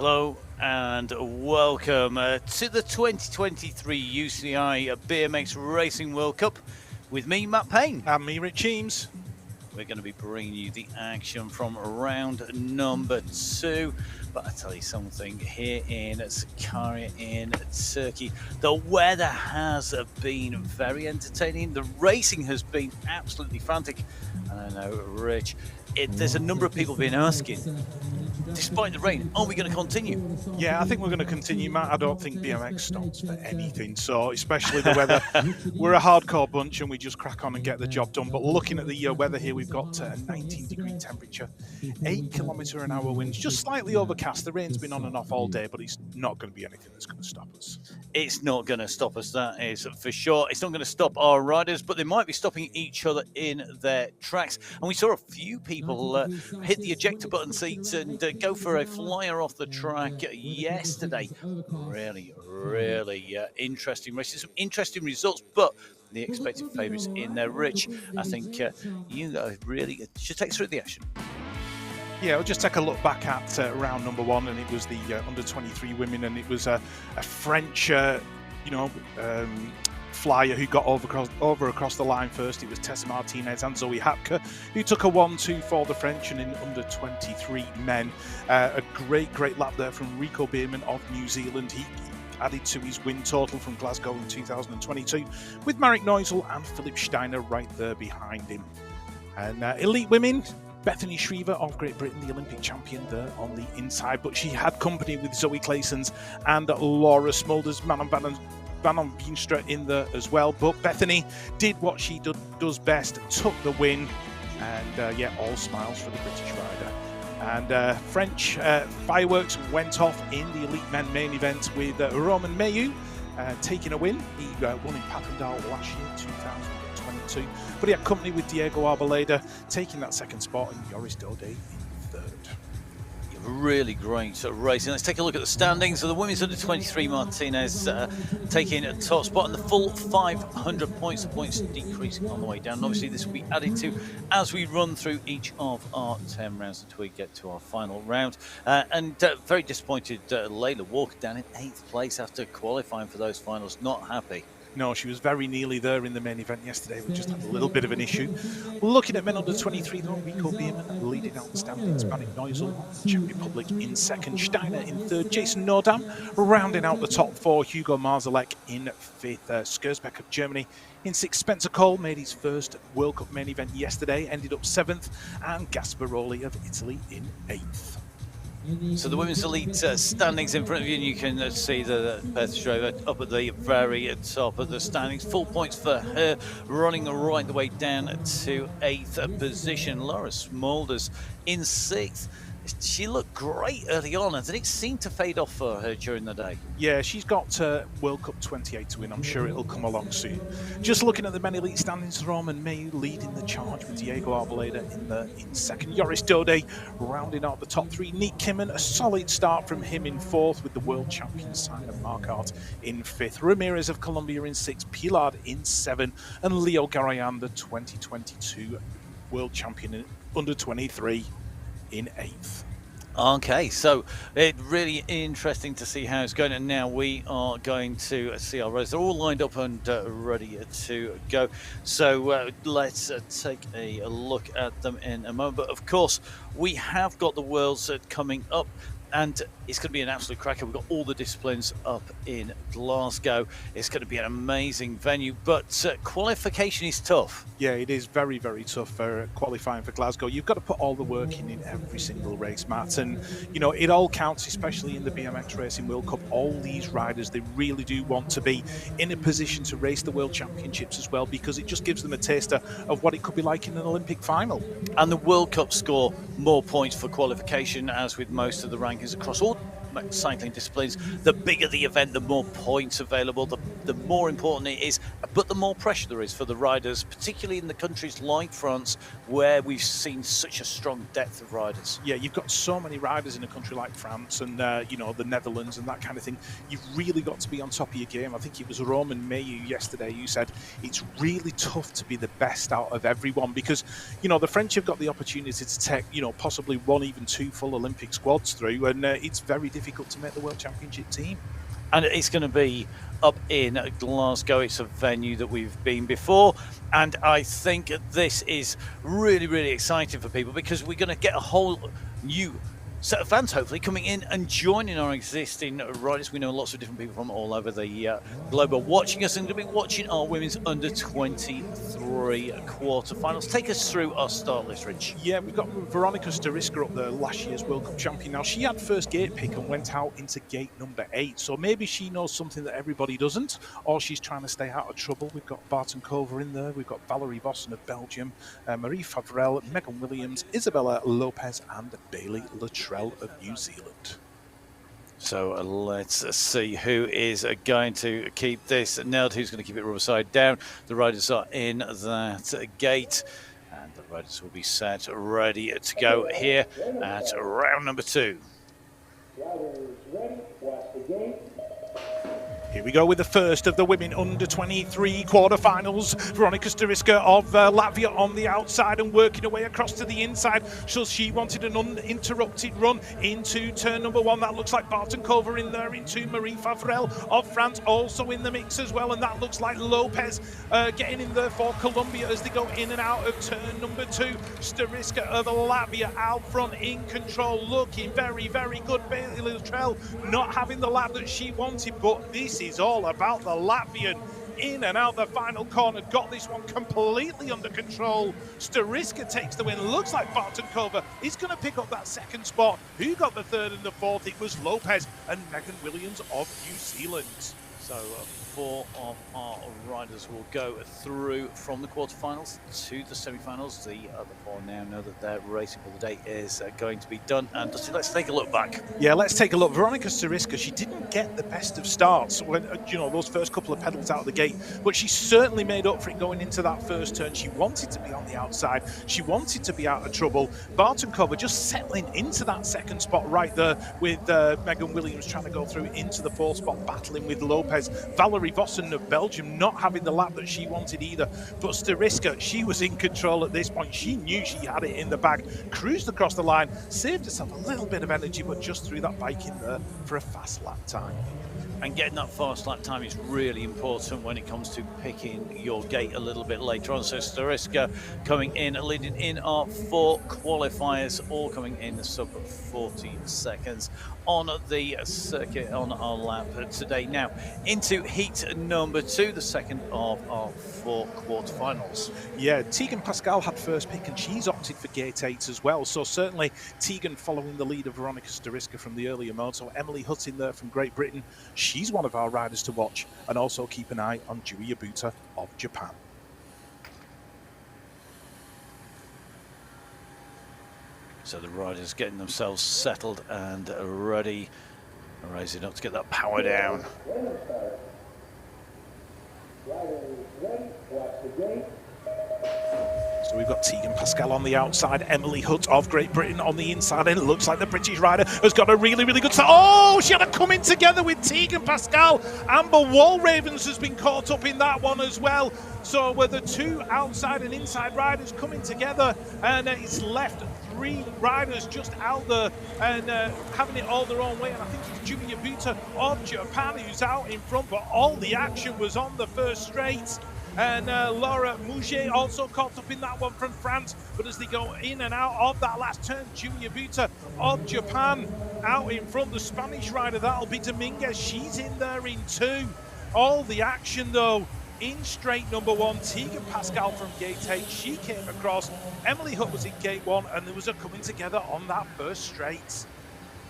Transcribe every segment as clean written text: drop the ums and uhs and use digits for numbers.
Hello and welcome to the 2023 UCI BMX Racing World Cup with me, Matt Payne. And me, Rich Eames. We're going to be bringing you the action from round number 2. But I tell you something, here in Sakarya in Turkey, the weather has been very entertaining. The racing has been absolutely frantic. And I know, Rich, there's a number of people been asking, despite the rain, are we going to continue? Yeah, I think we're going to continue, Matt. I don't think BMX stops for anything. So, especially the weather, we're a hardcore bunch and we just crack on and get the job done. But looking at the weather here, we've got a 19-degree temperature, 8-kilometre-an-hour winds, just slightly overcast. The rain's been on and off all day, but it's not going to be anything that's going to stop us. It's not going to stop us, that is for sure. It's not going to stop our riders, but they might be stopping each other in their tracks. And we saw a few people hit the ejector button seats and go for a flyer off the track yesterday. Really interesting races, some interesting results, but the expected favourites in there. Rich, I think you really should take us through the action. Yeah, we'll just take a look back at round number 1, and it was the under-23 women, and it was a French, flyer who got over across the line first. It was Tessa Martinez and Zoe Hapke who took a 1-2 for the French, and in under-23 men, a great lap there from Rico Bierman of New Zealand. He added to his win total from Glasgow in 2022, with Marek Neusel and Philip Steiner right there behind him. And elite women, Bethany Shriver of Great Britain, the Olympic champion there on the inside, but she had company with Zoe Claessens and Laura Smulders, Manon Van Beenstra in there as well. But Bethany did what she does best, took the win, and all smiles for the British rider. And French fireworks went off in the elite men main event with Romain Mayeux taking a win. He won in Papendal last year, 2022, but he had company with Diego Arboleda taking that second spot, and Joris Dode in third. Really great racing. Let's take a look at the standings. So the women's under-23 Martinez taking a top spot, and the full 500 points. The points decreasing on the way down. And obviously, this will be added to as we run through each of our 10 rounds until we get to our final round. Very disappointed, Layla Walker down in 8th place after qualifying for those finals. Not happy. No, she was very nearly there in the main event yesterday. We just had a little bit of an issue. Looking at men under 23, though, Rico Bierman leading out the standings, Marek Neusel, Czech Republic in second, Steiner in third, Jason Nordam rounding out the top 4, Hugo Marzalek in 5th, Skursbeck of Germany in 6th, Spencer Cole made his first World Cup main event yesterday, ended up 7th, and Gasparoli of Italy in 8th. So the women's elite standings in front of you, and you can see the Beth Schroeder up at the very top of the standings. Full points for her, running right the way down to 8th position. Laura Smulders in 6th. She looked great early on, and it seemed to fade off for her during the day. Yeah, she's got World Cup 28 to win. I'm sure it'll come along soon. Just looking at the men elite standings, Romain Mayeux leading the charge with Diego Arboleda in second. Joris Dode rounding out the top 3. Nick Kimmen, a solid start from him in 4th, with the world champion Simon Marquardt in 5th. Ramirez of Colombia in 6th. Pilar in 7th. And Leo Garayan, the 2022 world champion in under 23. In 8th. Okay, so it's really interesting to see how it's going, and now we are going to see our riders. They're all lined up and ready to go. So let's take a look at them in a moment. But of course, we have got the Worlds coming up, and it's going to be an absolute cracker. We've got all the disciplines up in Glasgow. It's going to be an amazing venue, but qualification is tough. Yeah, it is very tough for qualifying for Glasgow. You've got to put all the work in every single race, Matt. And, it all counts, especially in the BMX Racing World Cup. All these riders, they really do want to be in a position to race the World Championships as well, because it just gives them a taster of what it could be like in an Olympic final. And the World Cup score more points for qualification, as with most of the rankings across all cycling disciplines. The bigger the event, the more points available, the more important it is, but the more pressure there is for the riders, particularly in the countries like France, where we've seen such a strong depth of riders. Yeah, you've got so many riders in a country like France and the Netherlands and that kind of thing. You've really got to be on top of your game. I think it was Romain Mayeux yesterday who said it's really tough to be the best out of everyone, because the French have got the opportunity to take possibly 1, even 2 full Olympic squads through, and it's very difficult difficult to make the World Championship team. And it's going to be up in Glasgow. It's a venue that we've been before. And I think this is really, really exciting for people because we're going to get a whole new set of fans, hopefully, coming in and joining our existing riders. We know lots of different people from all over the globe are watching us and going to be watching our women's under 23 quarterfinals. Take us through our start list, Rich. Yeah, we've got Veronika Stariska up there, last year's World Cup champion. Now, she had first gate pick and went out into gate number 8. So maybe she knows something that everybody doesn't, or she's trying to stay out of trouble. We've got Bartenkova in there. We've got Valerie Vossen of Belgium, Marie Favrel, Megan Williams, Isabella Lopez, and Bailey Luttrell of New Zealand. So let's see who is going to keep this nailed, who's going to keep it rubber side down. The riders are in that gate, and the riders will be set ready to go here at round number 2. Riders ready, watch the gate. Here we go with the first of the women under 23 quarterfinals. Veronika Stariska of Latvia on the outside and working her way across to the inside. So she wanted an uninterrupted run into turn number 1. That looks like Bartenkova in there, into Marie Favrel of France also in the mix as well. And that looks like Lopez getting in there for Colombia as they go in and out of turn number 2. Stariska of Latvia out front in control, looking very, very good. Bailey Luttrell not having the lap that she wanted, but this is all about the Latvian in and out the final corner. Got this one completely under control. Stariska takes the win. Looks like Bartenkova is going to pick up that second spot. Who got the third and the fourth? It was Lopez and Megan Williams of New Zealand. So 4 of our riders will go through from the quarterfinals to the semifinals. The other 4 now know that their racing for the day is going to be done. And Dusty, let's take a look back. Yeah, let's take a look. Veronika Stariska, she didn't get the best of starts when, those first couple of pedals out of the gate, but she certainly made up for it going into that first turn. She wanted to be on the outside. She wanted to be out of trouble. Bartenkova just settling into that second spot right there with Megan Williams trying to go through into the 4th spot, battling with Lopez. Valerie Vossen of Belgium not having the lap that she wanted either. But Stariska, she was in control at this point. She knew she had it in the bag. Cruised across the line, saved herself a little bit of energy, but just threw that bike in there for a fast lap time. And getting that fast lap time is really important when it comes to picking your gate a little bit later on. So Stariska coming in, leading in our 4 qualifiers, all coming in sub 14 seconds on the circuit on our lap today. Now into heat number 2, the second of our 4 quarterfinals. Yeah, Tegan Pascal had first pick and she's opted for gate 8 as well. So certainly Tegan following the lead of Veronika Stariska from the earlier mode. So Emily Hutt in there from Great Britain. She's one of our riders to watch, and also keep an eye on Jui Yabuta of Japan. So the riders getting themselves settled and ready, raising up to get that power down. Riders ready, watch the gate. So we've got Tegan Pascal on the outside, Emily Hutt of Great Britain on the inside, and it looks like the British rider has got a really, really good start. Oh, she had a coming together with Tegan Pascal. Amber Walravens has been caught up in that one as well. So with the 2 outside and inside riders coming together, and it's left 3 riders just out there and having it all their own way. And I think it's Jui Yabuta of Japan who's out in front, but all the action was on the first straight. And Laura Mouget also caught up in that one from France. But as they go in and out of that last turn, Jui Yabuta of Japan out in front. The Spanish rider, that'll be Dominguez. She's in there in 2. All the action, though, in straight number 1. Tegan Pascal from gate 8. She came across. Emily Hutt was in gate 1. And there was a coming together on that first straight.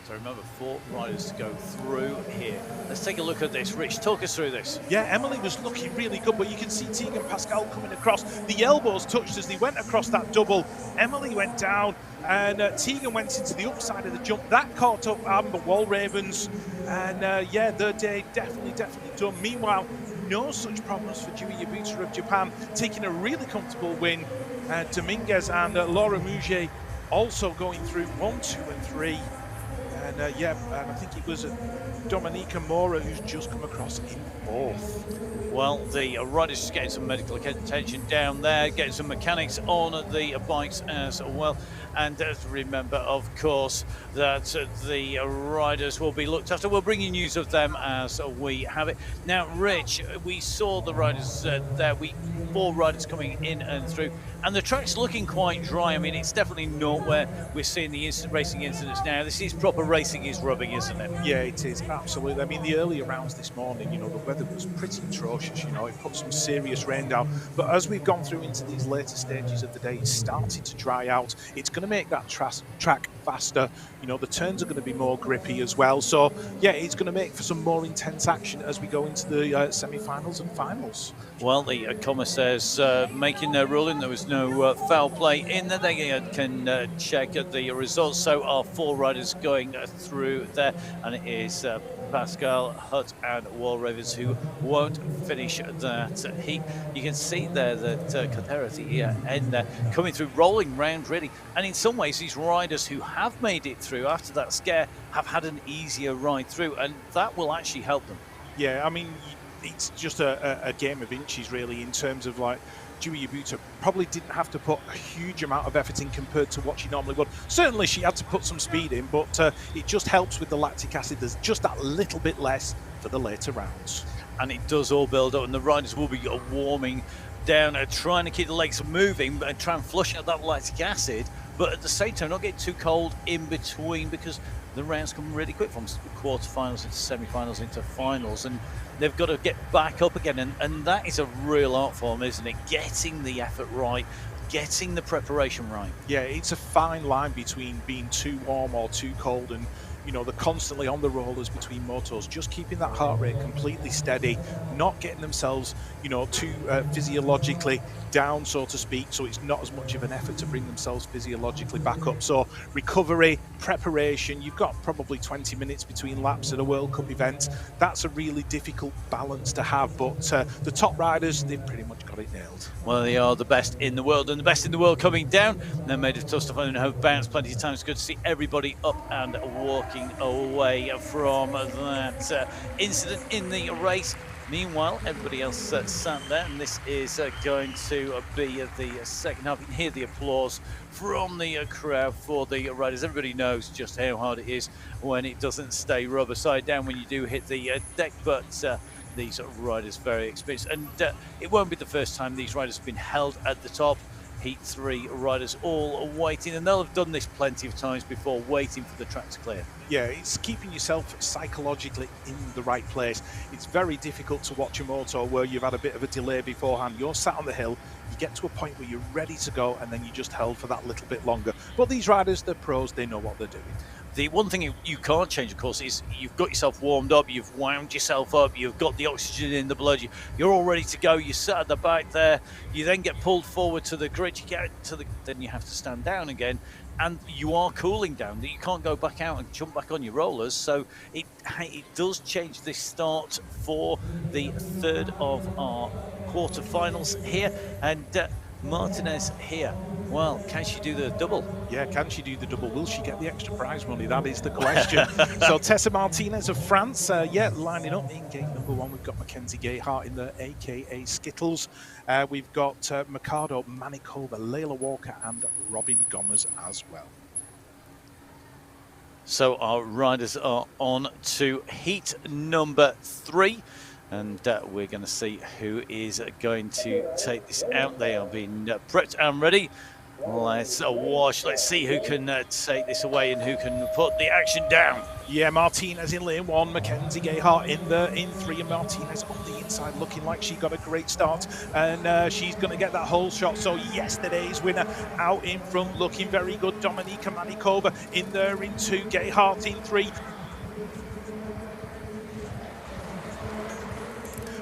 So remember, 4 riders to go through here. Let's take a look at this. Rich, talk us through this. Yeah, Emily was looking really good, but you can see Tegan Pascal coming across. The elbows touched as they went across that double. Emily went down, and Tegan went into the upside of the jump. That caught up Amber Walravens, and yeah, their day definitely done. Meanwhile, no such problems for Jui Yabuta of Japan, taking a really comfortable win. Dominguez and Laura Mouget also going through 1, 2, and 3. And yeah, and I think it was Dominica Mora who's just come across in fourth. Well, the riders just getting some medical attention down there, getting some mechanics on the bikes as well. And remember, of course, that the riders will be looked after. We'll bring you news of them as we have it. Now, Rich, we saw the riders there. 4 riders coming in and through, and the track's looking quite dry. I mean, it's definitely not where we're seeing the racing incidents now. This is proper racing is rubbing, isn't it? Yeah, it is, absolutely. I mean, the earlier rounds this morning, you know, the weather was pretty atrocious, you know, it put some serious rain down. But as we've gone through into these later stages of the day, it's started to dry out. It's going to make that track faster. You know, the turns are going to be more grippy as well. So, yeah, it's going to make for some more intense action as we go into the semi-finals and finals. Well, the commissaires making their ruling. There was no foul play in there. They can check the results. So our 4 riders going through there, and it is Pascal, Hutt and Walravens who won't finish that heat. You can see there that Caterity here and there coming through, rolling round really. And in some ways, these riders who have made it through after that scare have had an easier ride through, and that will actually help them. Yeah, I mean, it's just a game of inches really in terms of like Dewey Yabuta probably didn't have to put a huge amount of effort in compared to what she normally would. Certainly she had to put some speed in, but it just helps with the lactic acid. There's just that little bit less for the later rounds. And it does all build up, and the riders will be warming down, trying to keep the legs moving and try and flush out that lactic acid, but at the same time not get too cold in between, because the rounds come really quick from quarterfinals into semi-finals into finals, and they've got to get back up again, and that is a real art form, isn't it? Getting the effort right, getting the preparation right. Yeah, it's a fine line between being too warm or too cold, and you know, they're constantly on the rollers between motos, just keeping that heart rate completely steady, not getting themselves, you know, too physiologically down, so to speak, so it's not as much of an effort to bring themselves physiologically back up. So recovery, preparation, you've got probably 20 minutes between laps at a World Cup event. That's a really difficult balance to have, but the top riders, they've pretty much got it nailed. Well, they are the best in the world, and the best in the world coming down. They're made of tough stuff and have bounced plenty of times. It's good to see everybody up and walking away from that incident in the race. Meanwhile, everybody else sat there, and this is going to be the second half. You can hear the applause from the crowd for the riders. Everybody knows just how hard it is when it doesn't stay rubber side down when you do hit the deck, but these riders very experienced, and it won't be the first time these riders have been held at the top. Heat 3 riders all waiting, and they'll have done this plenty of times before, waiting for the track to clear. Yeah, it's keeping yourself psychologically in the right place. It's very difficult to watch a moto where you've had a bit of a delay beforehand. You're sat on the hill, you get to a point where you're ready to go, and then you just held for that little bit longer. But these riders, they're pros, they know what they're doing. The one thing you can't change, of course, is you've got yourself warmed up, you've wound yourself up, you've got the oxygen in the blood, you're all ready to go, you sat at the back there, you then get pulled forward to the grid, you get to then you have to stand down again, and you are cooling down. You can't go back out and jump back on your rollers, so it does change this start for the third of our quarterfinals here, and Martinez here. Well, can she do the double? Yeah, can she do the double? Will she get the extra prize money? That is the question. So Tessa Martinez of France, lining up in gate number 1. We've got Mackenzie Gayhart in there, a.k.a. Skittles. We've got Mikado Manikova, Layla Walker and Robin Gomez as well. So our riders are on to heat number 3. And we're going to see who is going to take this out. They are being prepped and ready. Let's watch. Let's see who can take this away and who can put the action down. Yeah, Martinez in lane 1, Mackenzie Gayhart in 3, and Martinez on the inside looking like she got a great start, and she's going to get that whole shot. So yesterday's winner out in front, looking very good. Dominika Manikova in there in 2, Gayhart in 3.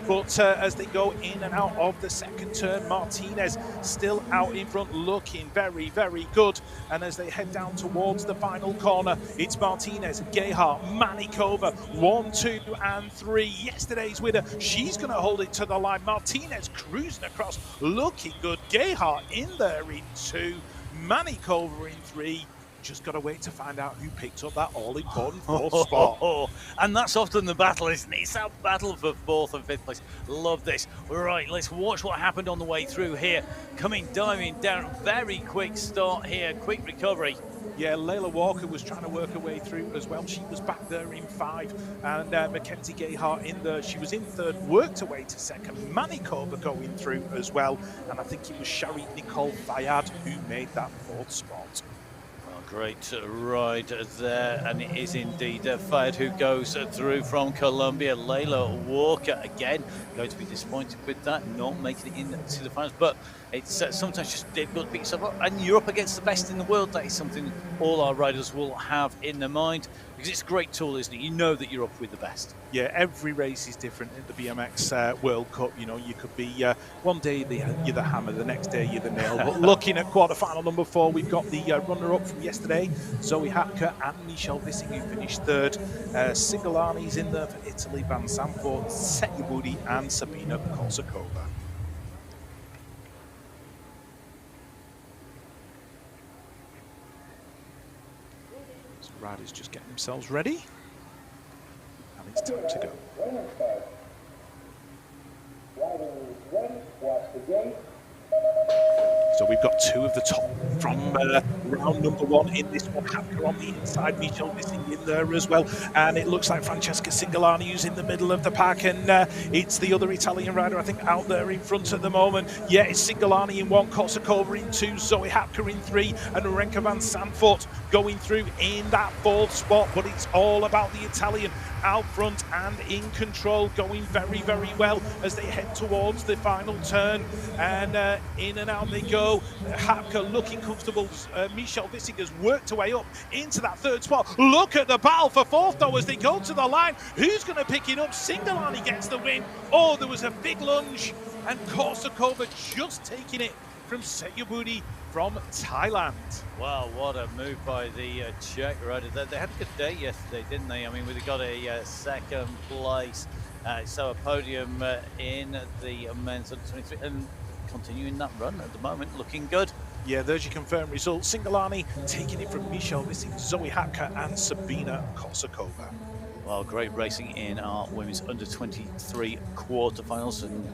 But as they go in and out of the second turn, Martinez still out in front, looking very, very good. And as they head down towards the final corner, it's Martinez, Gayhart, Manikova, 1, 2, and 3. Yesterday's winner, she's going to hold it to the line. Martinez cruising across, looking good. Gayhart in there in 2, Manikova in 3. just got to wait to find out who picked up that all-important fourth spot. And that's often the battle, isn't it? It's that battle for fourth and fifth place. Love this. Right, let's watch what happened on the way through here. Diving down, very quick start here, quick recovery. Yeah, Layla Walker was trying to work her way through as well. She was back there in 5, and Mackenzie Gayhart in there. She was in 3rd, worked her way to 2nd. Manikova going through as well, and I think it was Shari Nicole Fayad who made that 4th spot. Great ride there, and it is indeed Fayed who goes through from Colombia. Layla Walker again going to be disappointed with that, not making it into the finals, but it's sometimes just difficult to pick yourself up, and you're up against the best in the world. That is something all our riders will have in their mind, because it's a great tool, isn't it? You know that you're up with the best. Yeah, every race is different in the BMX World Cup. You know, you could be one day you're the hammer, the next day you're the nail. But looking at quarterfinal number 4, we've got the runner-up from yesterday, Zoe Hapka and Michelle Vissing, who finished 3rd. Singolani's in there for Italy, Van Sanford, Setyabudi, and Sabina Korsakova. So riders just getting themselves ready. And it's time to go. So we've got 2 of the top from round number 1 in this one. Hapka on the inside, Michelle Vissing in there as well. And it looks like Francesca Singolani who's in the middle of the pack. And it's the other Italian rider, I think, out there in front at the moment. Yeah, it's Singolani in 1, Korsakova in 2, Zoe Hapka in 3, and Renka Van Sanfort going through in that 4th spot. But it's all about the Italian out front and in control, going very, very well as they head towards the final turn. And in and out they go. Hapka looking comfortable. Michelle Vissing has worked her way up into that 3rd spot. Look at the battle for 4th though as they go to the line. Who's going to pick it up? Singolani gets the win. Oh, there was a big lunge, and Korsakova just taking it from Setyabudi from Thailand. Wow, what a move by the Czech rider. They had a good day yesterday, didn't they? I mean, we got a 2nd place, so a podium in the men's under 23, and continuing that run at the moment, looking good. Yeah, there's your confirmed result. Singolani taking it from Michelle Vissing, Zoe Hapka, and Sabina Korsakova. Well, great racing in our women's under 23 quarterfinals, and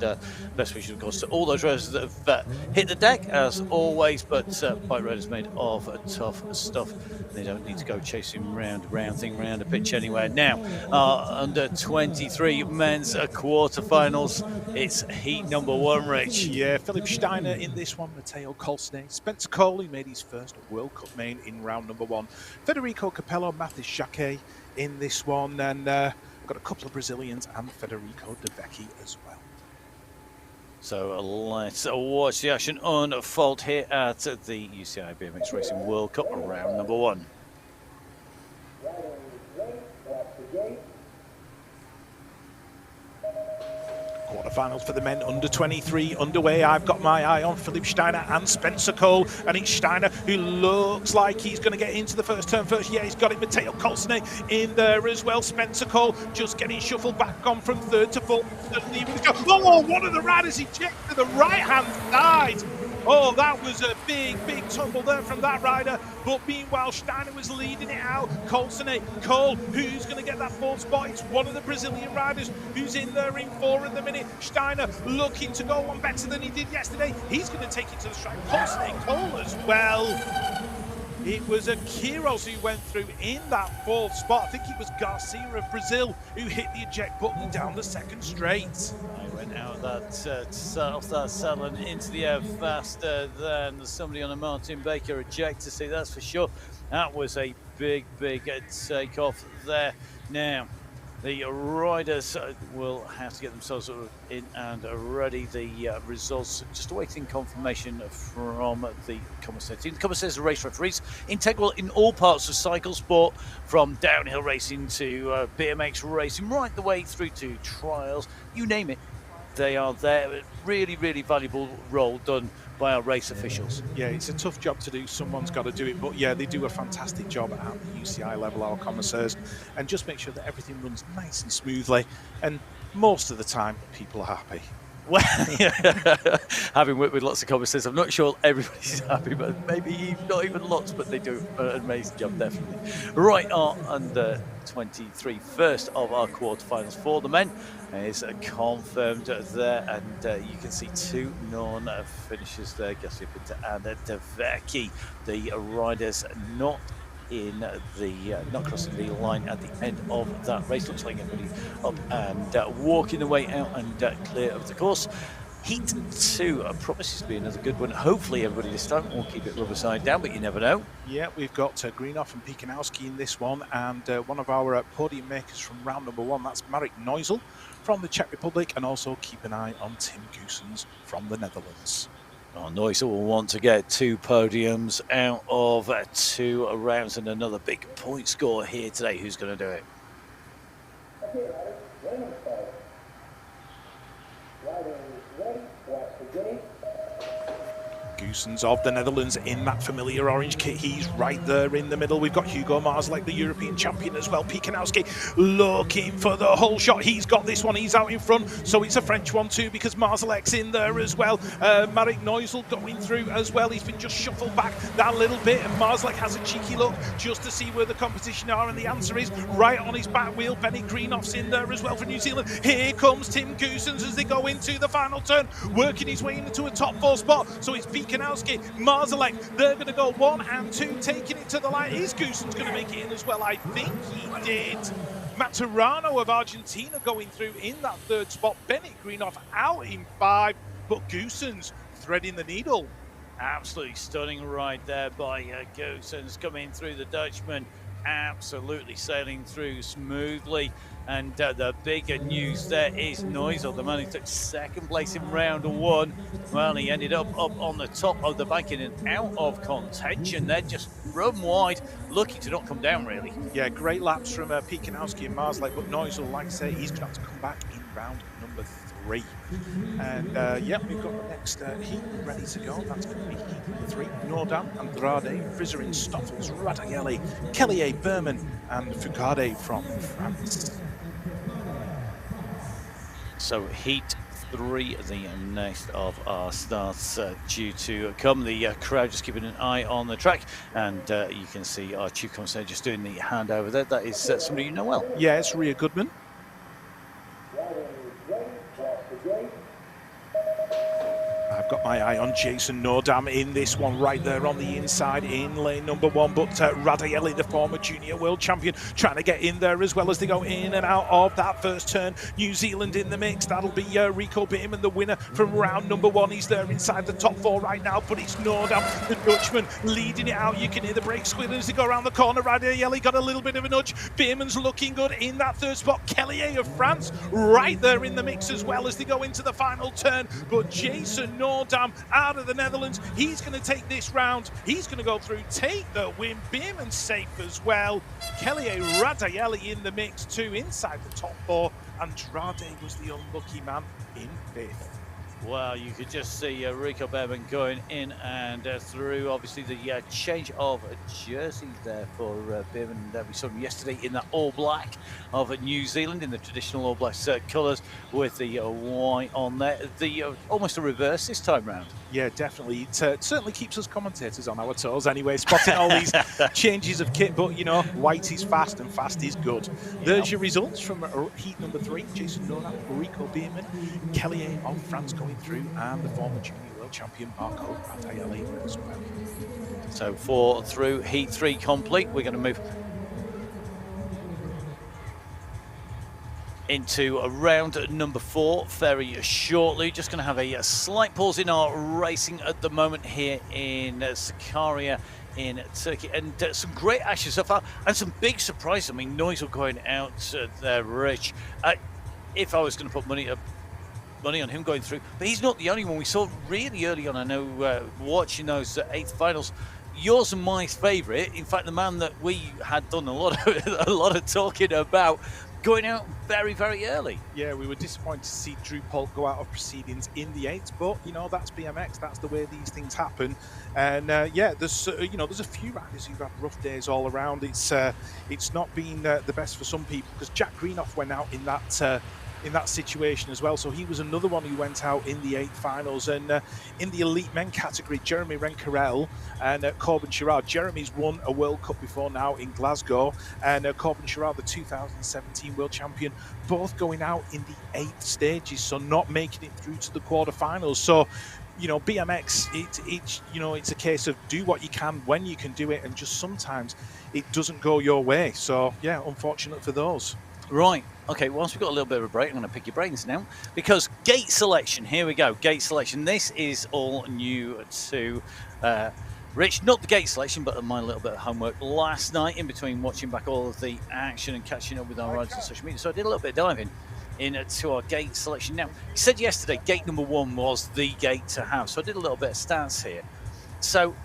best wishes, of course, to all those riders that have hit the deck as always. But bike riders made of tough stuff. They don't need to go chasing round a pitch anywhere. Now, under 23 men's quarterfinals, it's heat number 1, Rich. Yeah, Philip Steiner in this one, Matteo Colsney, Spencer Cole, who made his first World Cup main in round number 1, Federico Capello, Mathis Jacquet in this one, and got a couple of Brazilians and Federico De Vecchi as well. So let's watch the action unfold here at the UCI BMX Racing World Cup round number 1. Quarterfinals for the men under 23 underway. I've got my eye on Philip Steiner and Spencer Cole, and it's Steiner who looks like he's going to get into the first turn first. Yeah, he's got it. Matteo Colsney in there as well. Spencer Cole just getting shuffled back on from 3rd to 4th. Oh, one of the riders ejected to the right-hand side. Oh, that was a big tumble there from that rider. But meanwhile, Steiner was leading it out. Cole, who's going to get that 4th spot? It's one of the Brazilian riders who's in there in 4 at the minute. Steiner looking to go on better than he did yesterday. He's going to take it to the strike. Cole as well. It was Akiros who went through in that 4th spot. I think it was Garcia of Brazil who hit the eject button down the 2nd straight. I went out off that saddle and into the air faster than somebody on a Martin Baker ejector seat, that's for sure. That was a big takeoff there. Now, the riders will have to get themselves in and ready. The results just awaiting confirmation from the Commissaire team. The Commissaires are race referees, integral in all parts of cycle sport, from downhill racing to BMX racing, right the way through to trials, you name it. They are there. Really valuable role done by our race officials. Yeah, it's a tough job to do. Someone's got to do it. But yeah, they do a fantastic job at the UCI level, our commissaires, and just make sure that everything runs nice and smoothly. And most of the time, people are happy. Well, having worked with lots of commentators, I'm not sure everybody's happy, but maybe not even lots, but they do an amazing job, definitely. Right, our under 23 first of our quarterfinals for the men is confirmed there, and you can see two non-finishers there, Gasly Pinter and Devecki, the riders not in the not crossing the line at the end of that race. Looks like everybody up and walking the way out and clear of the course. Heat 2 promises to be another good one. Hopefully everybody this time will keep it rubber side down, but you never know. Yeah, we've got Greenoff and Pikanowski in this one, and one of our podium makers from round number 1, that's Marek Neusel from the Czech Republic, and also keep an eye on Tim Goossens from the Netherlands. Oh, Neusel will want to get 2 podiums out of 2 rounds, and another big point score here today. Who's going to do it? Okay, ready, start. Riders ready, watch the game. Goossens of the Netherlands in that familiar orange kit. He's right there in the middle. We've got Hugo Marzlek, the European champion as well. Pikanowski looking for the whole shot. He's got this one. He's out in front. So it's a French one too because Marzlek's in there as well. Marek Neusel going through as well. He's been just shuffled back that little bit, and Marzlek has a cheeky look just to see where the competition are, and the answer is right on his back wheel. Benny Greenoff's in there as well for New Zealand. Here comes Tim Goossens as they go into the final turn, working his way into a top 4 spot. So it's Pikanowski, Marzlek, they're going to go 1 and 2, taking it to the line. Is Goossens going to make it in as well? I think he did. Maturano of Argentina going through in that 3rd spot. Bennett Greenoff out in 5, but Goossens threading the needle. Absolutely stunning ride there by Goossens, coming through the Dutchman, absolutely sailing through smoothly. And the bigger news there is Neusel, the man who took 2nd place in round 1. Well, he ended up on the top of the banking and out of contention. They're just run wide, lucky to not come down, really. Yeah, great laps from Pikanowski and Marzlek, but Neusel, like I say, he's going to have to come back in round number 3. And yeah, we've got the next heat ready to go. That's going to be heat number 3. Nordam, Andrade, Frizerin, Stoffels, Radagelli, Kellier, Berman, and Foucault from France. So heat 3, the next of our starts due to come. The crowd just keeping an eye on the track, and you can see our chief commentator just doing the hand over there. That is somebody you know well. Yeah, it's Ria Goodman. Riders ready, watch the game. I've got my eye on Jason Nordam in this one, right there on the inside in lane number 1, but Radagelli, the former junior world champion, trying to get in there as well as they go in and out of that first turn. New Zealand in the mix. That'll be Rico Bierman, the winner from round number 1. He's there inside the top 4 right now, but it's Nordam, the Dutchman, leading it out. You can hear the brakes squealing as they go around the corner. Radagelli got a little bit of a nudge. Bierman's looking good in that 3rd spot. Kellier of France right there in the mix as well as they go into the final turn, but Jason Nordam out of the Netherlands, he's going to take this round. He's going to go through, take the win. Bierman's safe as well. Kellier, Radagelli in the mix too, inside the top 4. Andrade was the unlucky man in 5th. Well, you could just see Rico Bierman going in and through. Obviously, the change of jerseys there for Bierman that we saw him yesterday in the all black of New Zealand, in the traditional all black colours with the white on there. The almost a reverse this time round. Yeah, definitely. It certainly keeps us commentators on our toes anyway, spotting all these changes of kit. But, you know, white is fast and fast is good. There's your results from heat number 3. Jason Nordam, Rico Bierman, Kellier of France going through, and the former junior world champion Marco Radagelli as well. So 4 through, heat 3 complete. We're going to move into round number 4 very shortly. Just going to have a slight pause in our racing at the moment here in Sakarya in Turkey, and some great action so far and some big surprises. I mean, Neusel going out there rich. If I was going to put money on him going through, but he's not the only one. We saw really early on, I know, watching those 8th finals, yours and my favourite, in fact the man that we had done a lot of talking about, going out very, very early. Yeah, we were disappointed to see Drew Polk go out of proceedings in the 8th, but you know, that's BMX, that's the way these things happen. And yeah, there's you know, there's a few riders who've had rough days all around. It's not been the best for some people, because Jack Greenoff went out in that in that situation as well. So he was another one who went out in the 8 finals. And in the elite men category, Jeremy Rencarel and Corbin Sherrard. Jeremy's won a World Cup before now in Glasgow, and Corbin Sherrard, the 2017 world champion, both going out in the 8 stages, so not making it through to the quarterfinals. So, you know, BMX, it's a case of do what you can when you can do it, and just sometimes it doesn't go your way. So yeah, unfortunate for those. Right. Okay, whilst we've got a little bit of a break, I'm going to pick your brains now, because gate selection, here we go, gate selection. This is all new to Rich. Not the gate selection, but my little bit of homework last night in between watching back all of the action and catching up with our riders on social media. So I did a little bit of diving into our gate selection. Now, you said yesterday gate number 1 was the gate to have, so I did a little bit of stats here. So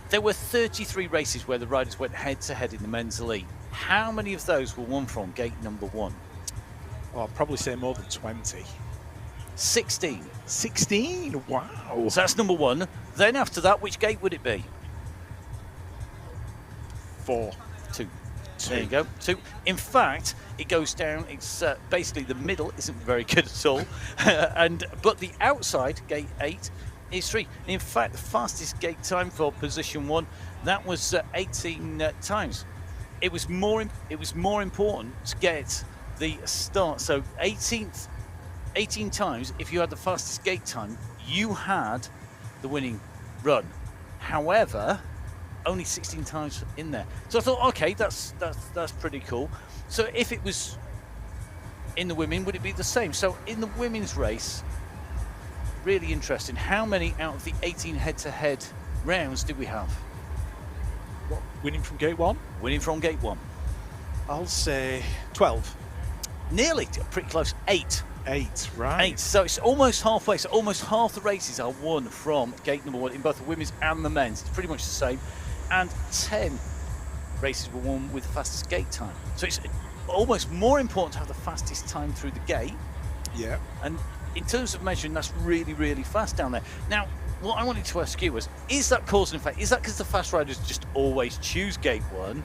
there were 33 races where the riders went head-to-head in the men's elite. How many of those were won from gate number 1? Well, I'd probably say more than 20. 16. 16? Wow. So that's number 1. Then after that, which gate would it be? 4. 2. There you go. 2. In fact, it goes down. It's basically the middle isn't very good at all, but the outside gate 8 is 3. In fact, the fastest gate time for position 1, that was 18 times. It was more important to get the start. So 18 times. If you had the fastest gate time, you had the winning run. However, only 16 times in there. So I thought, okay, that's pretty cool. So if it was in the women, would it be the same? So in the women's race, really interesting. How many out of the 18 head-to-head rounds did we have? What, winning from gate 1? Winning from gate 1. I'll say 12. Nearly, pretty close. 8. 8, right. 8. So it's almost halfway. So almost half the races are won from gate number 1 in both the women's and the men's. It's pretty much the same. And 10 races were won with the fastest gate time. So it's almost more important to have the fastest time through the gate. Yeah. And in terms of measuring, that's really, really fast down there. Now, what I wanted to ask you was, is that cause and effect? Is that because the fast riders just always choose gate 1?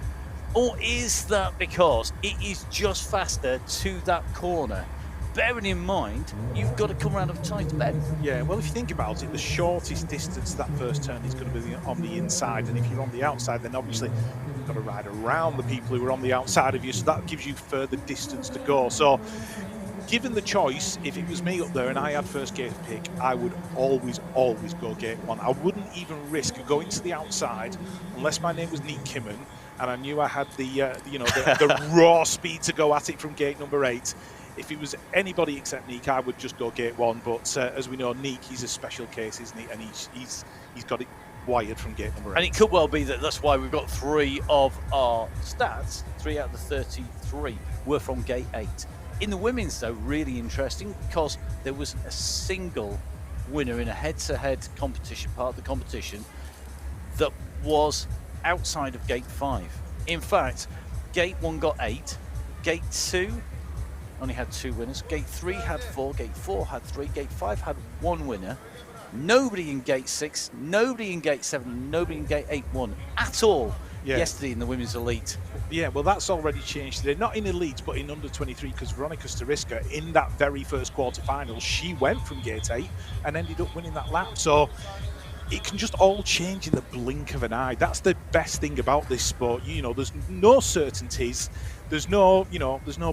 Or is that because it is just faster to that corner? Bearing in mind, you've got to come around a tight bend. Yeah, well, if you think about it, the shortest distance that first turn is going to be on the inside. And if you're on the outside, then obviously you've got to ride around the people who are on the outside of you. So that gives you further distance to go. So given the choice, if it was me up there and I had first gate pick, I would always go gate 1. I wouldn't even risk going to the outside unless my name was Nick Kimmen and I knew I had the raw speed to go at it from gate number 8. If it was anybody except Nick, I would just go gate 1. But as we know, Nick, he's a special case, isn't he? And he's got it wired from gate number 8. And it could well be that that's why we've got 3 of our stats. 3 out of the 33 were from gate 8. In the women's, though, really interesting because there was a single winner in a head-to-head competition, part of the competition, that was outside of gate 5. In fact, gate 1 got 8, gate 2 only had 2 winners, gate 3 had 4, gate 4 had 3, gate 5 had 1 winner. Nobody in gate 6, nobody in gate 7, nobody in gate 8 won at all yesterday in the women's elite. Yeah, well, that's already changed today. Not in elite, but in under 23, because Veronica Stariska, in that very first quarterfinal, she went from gate 8 and ended up winning that lap. So it can just all change in the blink of an eye. That's the best thing about this sport. You know, there's no certainties. There's no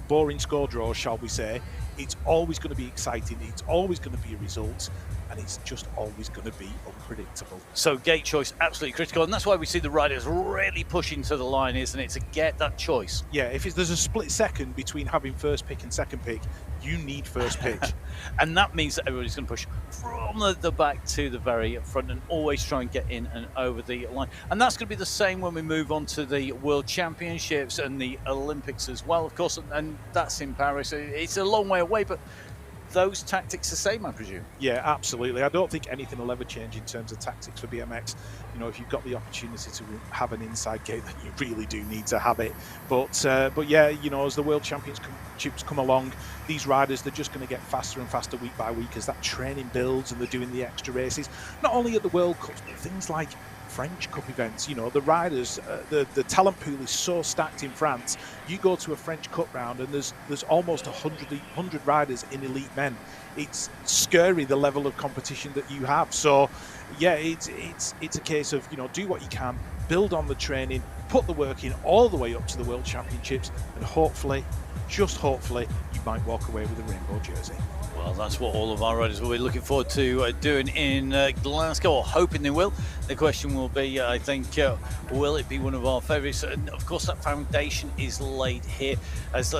boring score draw, shall we say. It's always going to be exciting. It's always going to be a result. And it's just always going to be unpredictable. So gate choice, absolutely critical. And that's why we see the riders really pushing to the line, isn't it, to get that choice. Yeah, if there's a split second between having first pick and second pick, you need first pick. And that means that everybody's going to push from the back to the very front and always try and get in and over the line. And that's going to be the same when we move on to the World Championships and the Olympics as well, of course. And that's in Paris. It's a long way away, but those tactics the same, I presume? Yeah, absolutely. I don't think anything will ever change in terms of tactics for BMX. You know, if you've got the opportunity to have an inside gate, then you really do need to have it. But yeah, you know, as the World Championships come along, these riders, they're just going to get faster and faster week by week as that training builds and they're doing the extra races. Not only at the World Cups, but things like French Cup events. You know, the riders, the talent pool is so stacked in France. You go to a French Cup round and there's almost 100 riders in elite men. It's scary the level of competition that you have. So yeah, it's a case of, you know, do what you can, build on the training, put the work in all the way up to the World Championships, and hopefully, just hopefully, you might walk away with a rainbow jersey. Well, that's what all of our riders will be looking forward to doing in Glasgow, or hoping they will. The question will be, I think, will it be one of our favourites? And of course, that foundation is laid here. As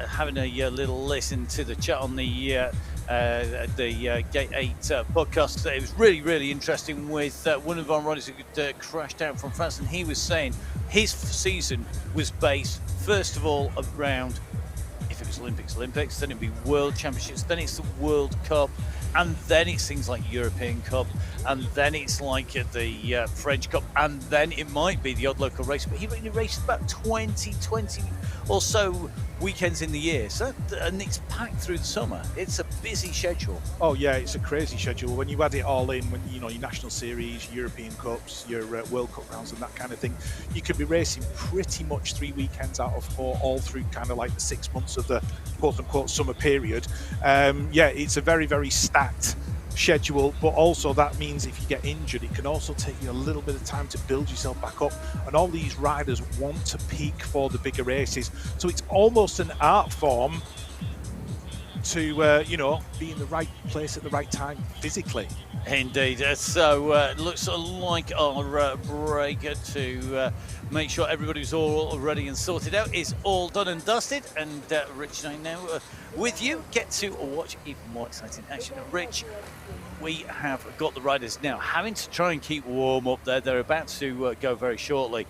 having a little listen to the chat on the Gate 8 podcast, it was really, really interesting with one of our riders who crashed out from France, and he was saying his season was based, first of all, around, if it was Olympics, then it'd be World Championships, then it's the World Cup, and then it's things like European Cup, and then it's like the French Cup, and then it might be the odd local race. But he only raced about 20 or so weekends in the year, so, and it's packed through the summer. It's a busy schedule. Oh yeah, it's a crazy schedule. When you add it all in, when you know your national series, European Cups, your World Cup rounds, and that kind of thing, you could be racing pretty much 3 weekends out of 4, all through kind of like the 6 months of the quote-unquote summer period. Yeah, it's a very, very stacked schedule, but also that means if you get injured, it can also take you a little bit of time to build yourself back up, and all these riders want to peak for the bigger races, so it's almost an art form to you know, be in the right place at the right time physically. Indeed. So it looks like our break to make sure everybody's all ready and sorted out is all done and dusted. And Rich and I now with you get to watch even more exciting action. Rich, we have got the riders now having to try and keep warm up there. They're about to go very shortly.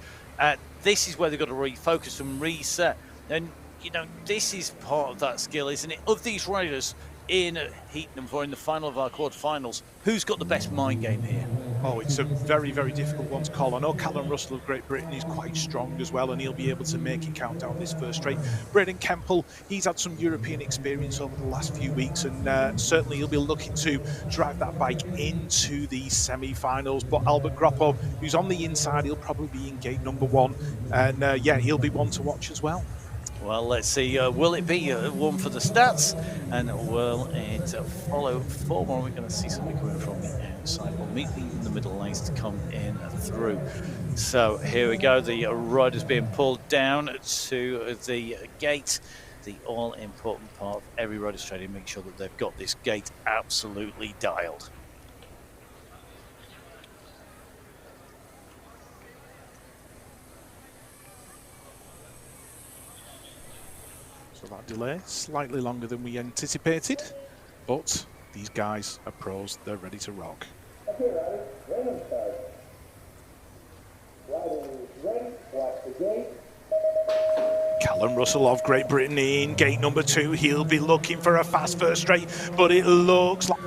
This is where they've got to refocus and reset. And, you know, this is part of that skill, isn't it? Of these riders in heat number 4, in the final of our quarterfinals, who's got the best mind game here? Oh, it's a very, very difficult one to call. I know Callum Russell of Great Britain is quite strong as well, and he'll be able to make it count down this first straight. Braden Kemple, he's had some European experience over the last few weeks, and certainly he'll be looking to drive that bike into the semi-finals. But Albert Groppo, who's on the inside, he'll probably be in gate number 1, and yeah, he'll be one to watch as well. Well, let's see. Will it be one for the stats? And will it follow form? Or are we going to see something coming from the outside? We'll meet in the middle lanes to come in through. So here we go. The riders being pulled down to the gate. The all-important part of every rider's training. Make sure that they've got this gate absolutely dialed. So that delay, slightly longer than we anticipated, but these guys are pros, they're ready to rock. Okay, riders, random start. Riders ready, watch the gate. Callum Russell of Great Britain in gate number 2. He'll be looking for a fast first straight, but it looks like...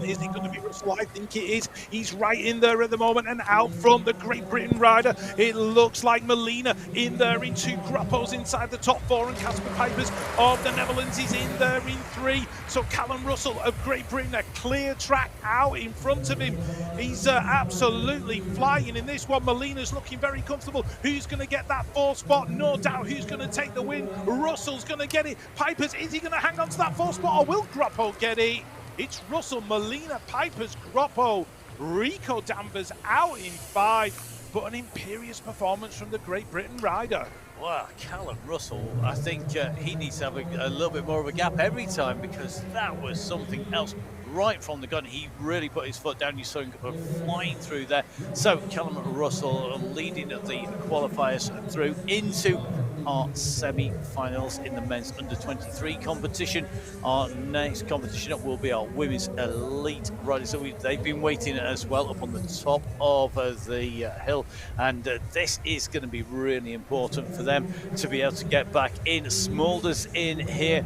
Is it going to be Russell? I think it is. He's right in there at the moment, and out front, the Great Britain rider. It looks like Molina in there in 2. Groppos inside the top 4, and Casper Pipers of the Netherlands is in there in 3. So Callum Russell of Great Britain, a clear track out in front of him. He's absolutely flying in this one. Molina's looking very comfortable. Who's going to get that 4th spot? No doubt who's going to take the win. Russell's going to get it. Pipers, is he going to hang on to that 4th spot, or will Groppo get it? It's Russell, Molina, Pipers, Groppo, Rico Danvers out in 5, but an imperious performance from the Great Britain rider. Wow, Callum Russell, I think he needs to have a little bit more of a gap every time, because that was something else right from the gun. He really put his foot down. You saw him flying through there. So Callum Russell leading the qualifiers through into our semi-finals in the men's under-23 competition. Our next competition up will be our women's elite riders. So they've been waiting as well up on the top of the hill, and this is going to be really important for them to be able to get back in. Smulders in here,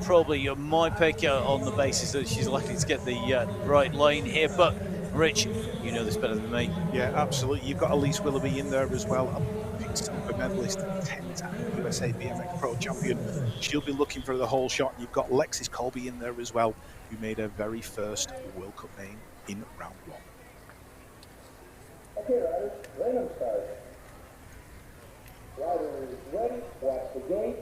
probably my pick on the basis that she's likely to get the right line here, but Rich, you know this better than me. Yeah, absolutely. You've got Elise Willoughby in there as well, a silver medalist, 10-time USA BMX Pro champion. She'll be looking for the whole shot. You've got Lexis Colby in there as well, who made her very first World Cup name in round 1. Okay, riders, random start. Riders ready, watch the gate.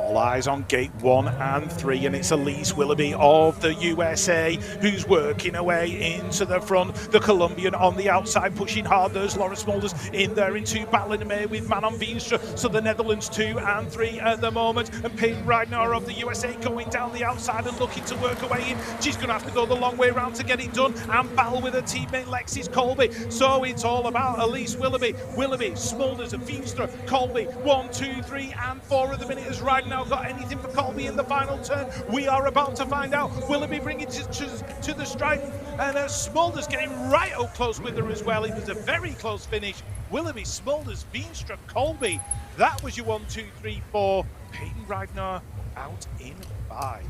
All eyes on gate 1 and 3, and it's Elise Willoughby of the USA who's working her way into the front. The Colombian on the outside pushing hard. There's Laura Smulders in there in 2, battling away with Manon Veenstra. So the Netherlands 2 and 3 at the moment, and Peyton Reidner of the USA going down the outside and looking to work her way in. She's going to have to go the long way around to get it done and battle with her teammate Lexis Colby. So it's all about Elise Willoughby, Smulders, Veenstra, Colby. 1, 2, 3 and 4 at the minute as Reidner now got anything for Colby in the final turn. We are about to find out. Willoughby bringing it to the stripe, and Smulders getting right up close with her as well. It was a very close finish. Willoughby, Smulders, Veenstra, Colby. That was your 1, 2, 3, 4. Peyton Reidner out in 5.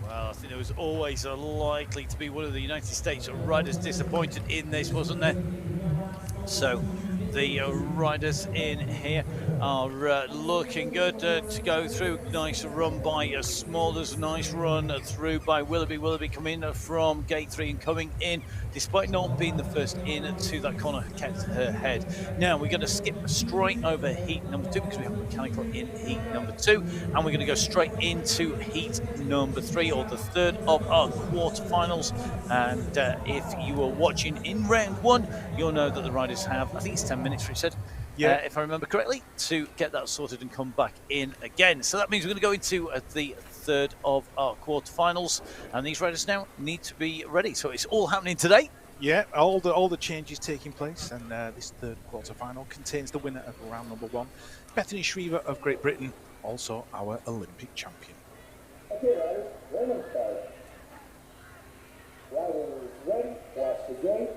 Well, I think there was always likely to be one of the United States riders disappointed in this, wasn't there? So the riders in here are looking good to go through. Nice run by Smulders, nice run through by Willoughby. Willoughby coming from gate 3 and coming in, despite not being the first in to that corner, kept her head. Now we're going to skip straight over heat number 2 because we have mechanical in heat number 2, and we're going to go straight into heat number 3, or the third of our quarterfinals. And if you were watching in round 1, you'll know that the riders have, I think it's 10 minutes, Rich said, if I remember correctly, to get that sorted and come back in again. So that means we're going to go into the third of our quarterfinals, and these riders now need to be ready. So it's all happening today. Yeah, all the changes taking place, and this third quarterfinal contains the winner of round number 1, Bethany Shriver of Great Britain, also our Olympic champion. Okay, riders, random start. Riders ready, watch the gate.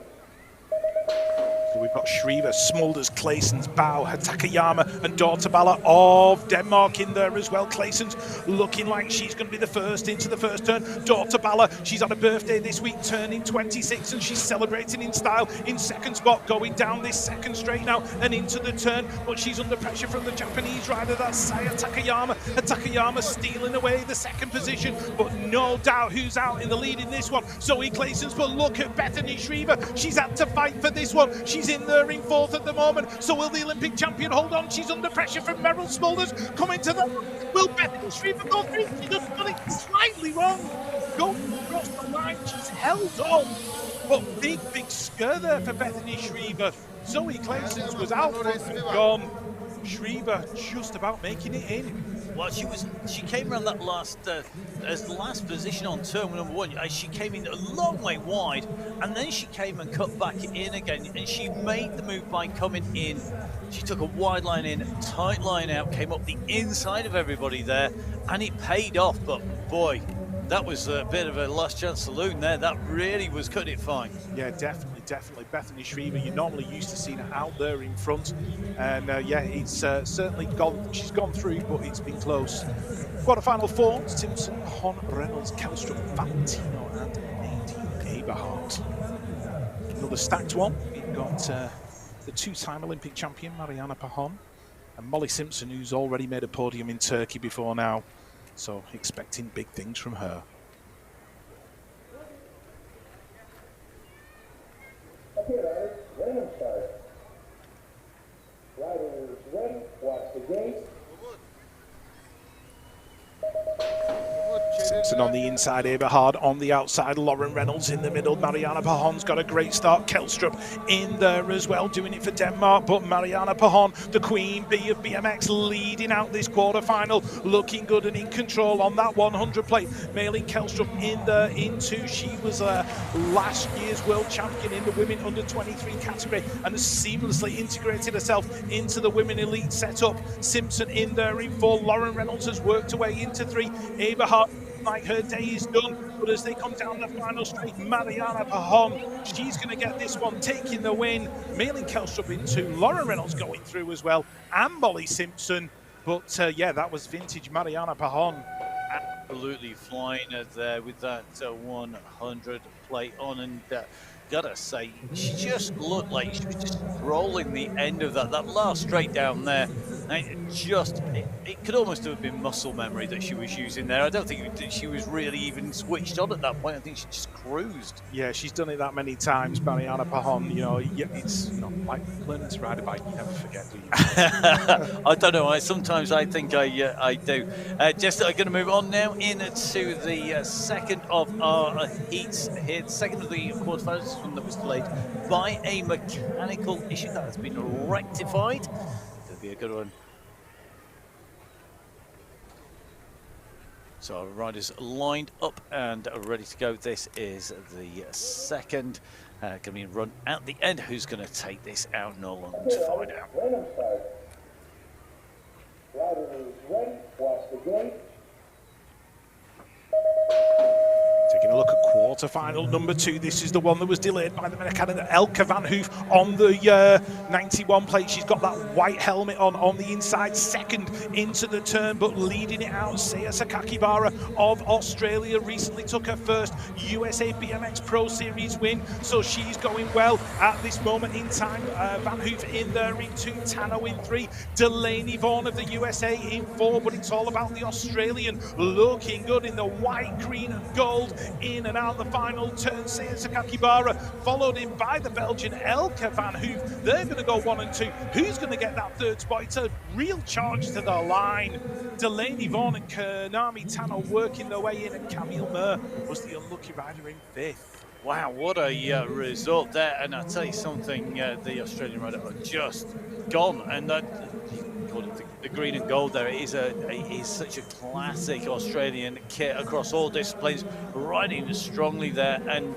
So we've got Shriver, Smulders, Claessens, Bow, Takayama and Dortabala of Denmark in there as well. Claessens looking like she's going to be the first into the first turn. Dortabala, she's on a birthday this week, turning 26, and she's celebrating in style in second spot, going down this second straight now and into the turn, but she's under pressure from the Japanese rider, that's Saya Takayama. Takayama stealing away the second position, but no doubt who's out in the lead in this one. Zoe Claessens, but look at Bethany Shriver. She's had to fight for this one. She's in there in 4th at the moment. So will the Olympic champion hold on? She's under pressure from Meryl Smulders coming to the... Will Bethany Shriver go through? She just got it slightly wrong. Going across the line, she's held on. But big scare there for Bethany Shriver. Zoe Claessens was out and gone. Shriver just about making it in. Well, she came around that last as the last position on turn number 1. She came in a long way wide, and then she came and cut back in again, and she made the move by coming in. She took a wide line in, tight line out, came up the inside of everybody there, and it paid off. But boy, that was a bit of a last chance saloon there. That really was cutting it fine. Yeah, definitely. Bethany Shriver, you're normally used to seeing her out there in front. And yeah, it's certainly gone. She's gone through, but it's been close. Quarterfinal 4, Simpson, Hon, Reynolds, Kelstrup, Valentino, and Nadine Eberhardt. Another stacked one. We've got the 2-time Olympic champion, Mariana Pahon, and Molly Simpson, who's already made a podium in Turkey before now. So expecting big things from her. Okay, riders, random start. Riders ready, watch the gate. Simpson on the inside, Eberhard on the outside, Lauren Reynolds in the middle. Mariana Pahon's got a great start. Kelstrup in there as well, doing it for Denmark. But Mariana Pahon, the queen bee of BMX, leading out this quarterfinal, looking good and in control on that 100 plate. Mailing Kelstrup in there in 2. She was last year's world champion in the women under 23 category and has seamlessly integrated herself into the women elite setup. Simpson in there in 4. Lauren Reynolds has worked her way into 3. Eberhard, like her day is done, but as they come down the final straight, Mariana Pahon, she's going to get this one, taking the win. Mailing Kelstrup in 2. Lauren Reynolds going through as well, and Molly Simpson. But yeah, that was vintage Mariana Pahon. Absolutely flying there with that 100 plate on, and gotta say, she just looked like she was just rolling the end of that last straight down there. It could almost have been muscle memory that she was using there. I don't think that she was really even switched on at that point. I think she just cruised. Yeah, she's done it that many times, Mariana Pajon. You know, it's like learning to ride a bike. You never forget, do you? I don't know. Sometimes I think I do. Just I'm going to move on now into the second of our heats here. The second of the quarterfinals, this one that was delayed by a mechanical issue that has been rectified. Going to be a good one. So our riders lined up and ready to go. This is the second. Going to be run at the end. Who's going to take this out? Nolan to find out. Random start. Riders ready. Watch the gate. Taking a look at quarterfinal number 2. This is the one that was delayed by the mechanic Elke van Hoof on the 91 plate. She's got that white helmet on the inside. Second into the turn, but leading it out. Sakarya of Australia recently took her first USA BMX Pro Series win, so she's going well at this moment in time. Van Hoof in there in 2, Tano in 3, Delaney Vaughan of the USA in 4, but it's all about the Australian looking good in the white, green and gold. In and out the final turn, Sakarya, followed in by the Belgian Elke van Hoof. They're going to go 1 and 2. Who's going to get that third spot? It's a real charge to the line. Delaney Vaughan and Konami Tano working their way in, and Camille Mer was the unlucky rider in 5th. Wow, what a result there. And I'll tell you something, the Australian rider are just gone. And that, the green and gold there, it is such a classic Australian kit across all disciplines, riding strongly there. And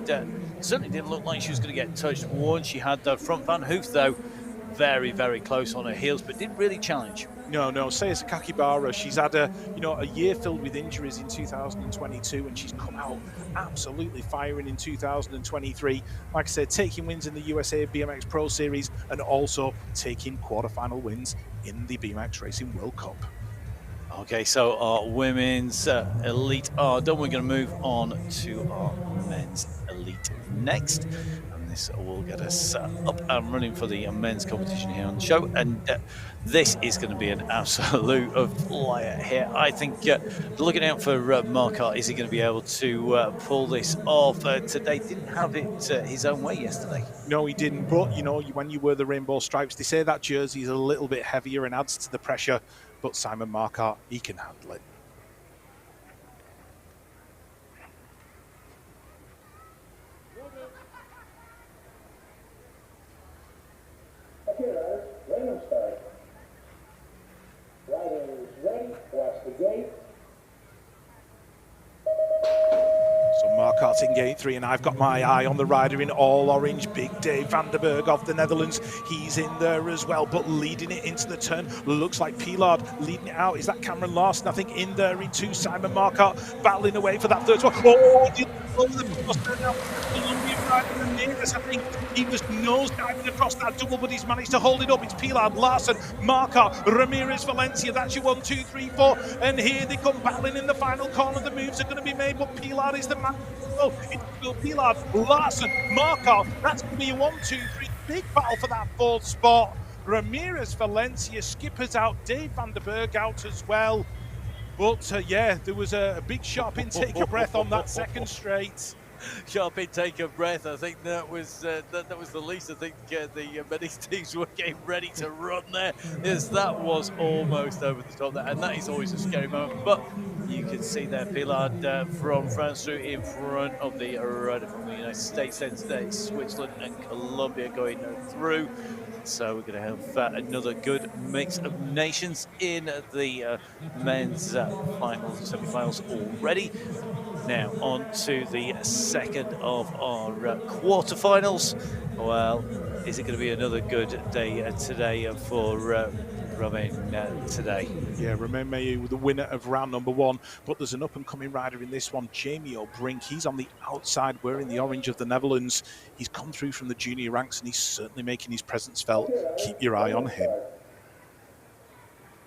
certainly didn't look like she was going to get touched once she had the front. Van Hoof, though, very, very close on her heels, but didn't really challenge. No, Sakarya, she's had a year filled with injuries in 2022, and she's come out absolutely firing in 2023. Like I said, taking wins in the USA BMX Pro Series and also taking quarterfinal wins in the BMX Racing World Cup. Okay, so our women's elite are done. We're going to move on to our men's elite next. This will get us up and running for the men's competition here on the show, and this is going to be an absolute flyer here. I think looking out for Marquardt, is he going to be able to pull this off today? Didn't have it his own way yesterday. No, he didn't, but when you wear the rainbow stripes, they say that jersey is a little bit heavier and adds to the pressure, but Simon Marquardt, he can handle it. Okay, riders, random start. Riders ready. Watch the gate. So Marquardt's in gate 3, and I've got my eye on the rider in all orange, Big Dave van der Berg of the Netherlands. He's in there as well, but leading it into the turn. Looks like Pilard leading it out. Is that Cameron Larson? I think in there in 2, Simon Marquardt battling away for that third spot. I think he was nose-diving across that double, but he's managed to hold it up. It's Pilard, Larson, Marquardt, Ramirez, Valencia. That's your 1, 2, 3, 4. And here they come battling in the final corner. The moves are going to be made, but Pilard is the man. Oh, it's still Pilard, Larson, Marquardt. That's going to be a 1, 2, 3. Big battle for that 4th spot. Ramirez, Valencia, skippers out. Dave van der Berg out as well. But yeah, there was a big sharp intake of breath on that second straight. Sharp intake of breath. I think that was the least. I think the many teams were getting ready to run there, as that was almost over the top there, and that is always a scary moment. But you can see there Pilard from France through in front of the rider from the United States, then Switzerland and Colombia going through. So we're going to have another good mix of nations in the men's finals, semi-finals already. Now on to the second of our quarterfinals. Well, is it going to be another good day today for Romain today? Yeah, Romain Mayu, the winner of round number 1, but there's an up-and-coming rider in this one, Jamie O'Brink. He's on the outside wearing the orange of the Netherlands. He's come through from the junior ranks, and he's certainly making his presence felt. Keep your eye on him.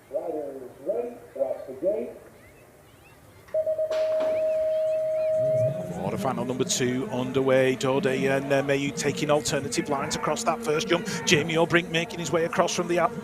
Riders ready. Watch the gate. Quarterfinal number 2 underway. Dode and Mayu taking alternative lines across that first jump. Jamie O'Brink making his way across from the outside.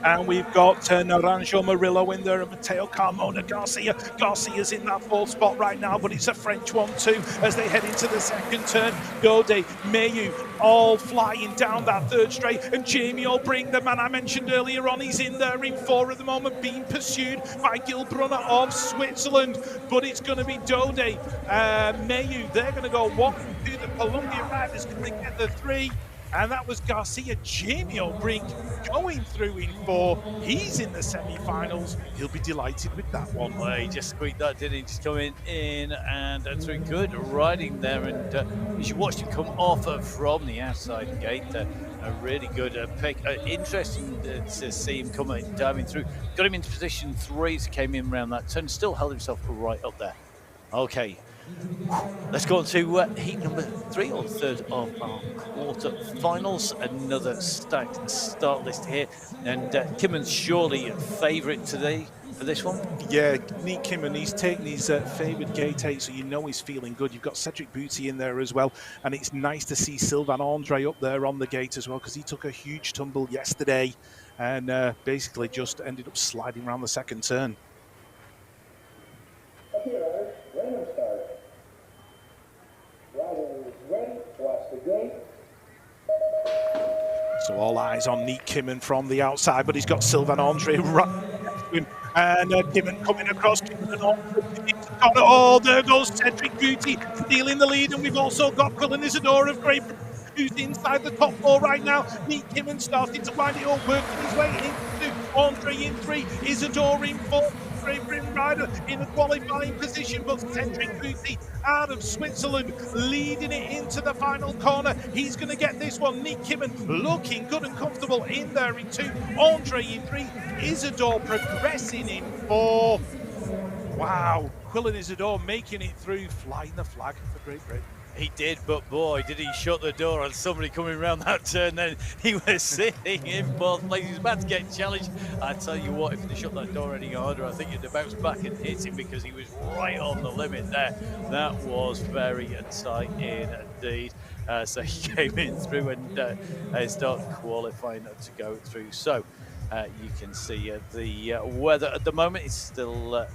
And we've got Naranjo Murillo in there and Mateo Carmona Garcia. Garcia's in that fourth spot right now, but it's a French one too as they head into the second turn. Dode, Mayu, all flying down that third straight. And Jamie O'Brink, the man I mentioned earlier on, he's in there in 4 at the moment, being pursued by Gilbrunner of Switzerland. But it's going to be Dode, Mayu. They're going to go 1 and 2. The Colombian rider's going to get the 3. And that was Garcia. Jamie O'Brink going through in 4. He's in the semi-finals. He'll be delighted with that one. Well, he just squeaked that, didn't he? Just coming in and through. Good riding there. And as you watched him come off from the outside gate, a really good pick. Interesting to see him coming, diving through. Got him into position 3 as he came in around that turn. Still held himself right up there. Okay. Let's go on to heat number 3, or third of our quarter-finals. Another stacked start list here, and Kimmon's surely a favourite today for this one. Yeah, Nick Kimmon, he's taking his favoured gate 8, so you know he's feeling good. You've got Cedric Booty in there as well, and it's nice to see Sylvain Andre up there on the gate as well, because he took a huge tumble yesterday and basically just ended up sliding around the second turn. So all eyes on Nick Kimmon from the outside, but he's got Sylvain Andre right next to him. And Kimmon coming across. Oh, there goes Cedric Beauty stealing the lead. And we've also got Quillan Isidore of Great Britain, who's inside the top 4 right now. Nick Kimmon starting to wind it up, working his way into Andre in 3, Isidore in 4. Great Britain rider in a qualifying position, but Cedric Booty out of Switzerland leading it into the final corner. He's going to get this one. Nick Kimmon looking good and comfortable in there in 2, Andre in 3, Isidore progressing in 4. Wow, Quillan Isidore making it through, flying the flag for Great Britain. He did, but boy, did he shut the door on somebody coming around that turn. Then he was sitting in 4th place. He was about to get challenged. I tell you what, if they shut that door any harder, I think you'd bounce back and hit him, because he was right on the limit there. That was very tight indeed. So he came in through and started qualifying to go through. So you can see the weather at the moment is still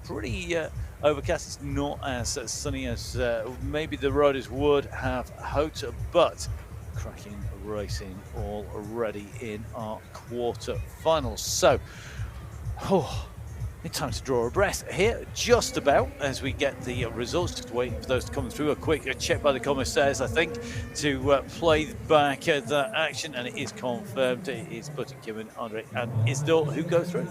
pretty overcast. It's not as sunny as maybe the riders would have hoped, but cracking racing already in our quarter-finals. So, it's time to draw a breath here, just about, as we get the results. Just waiting for those to come through. A quick check by the commissaires, I think, to play back the action, and it is confirmed. It is Button, Kimmon, Andre, and Isdor who go through.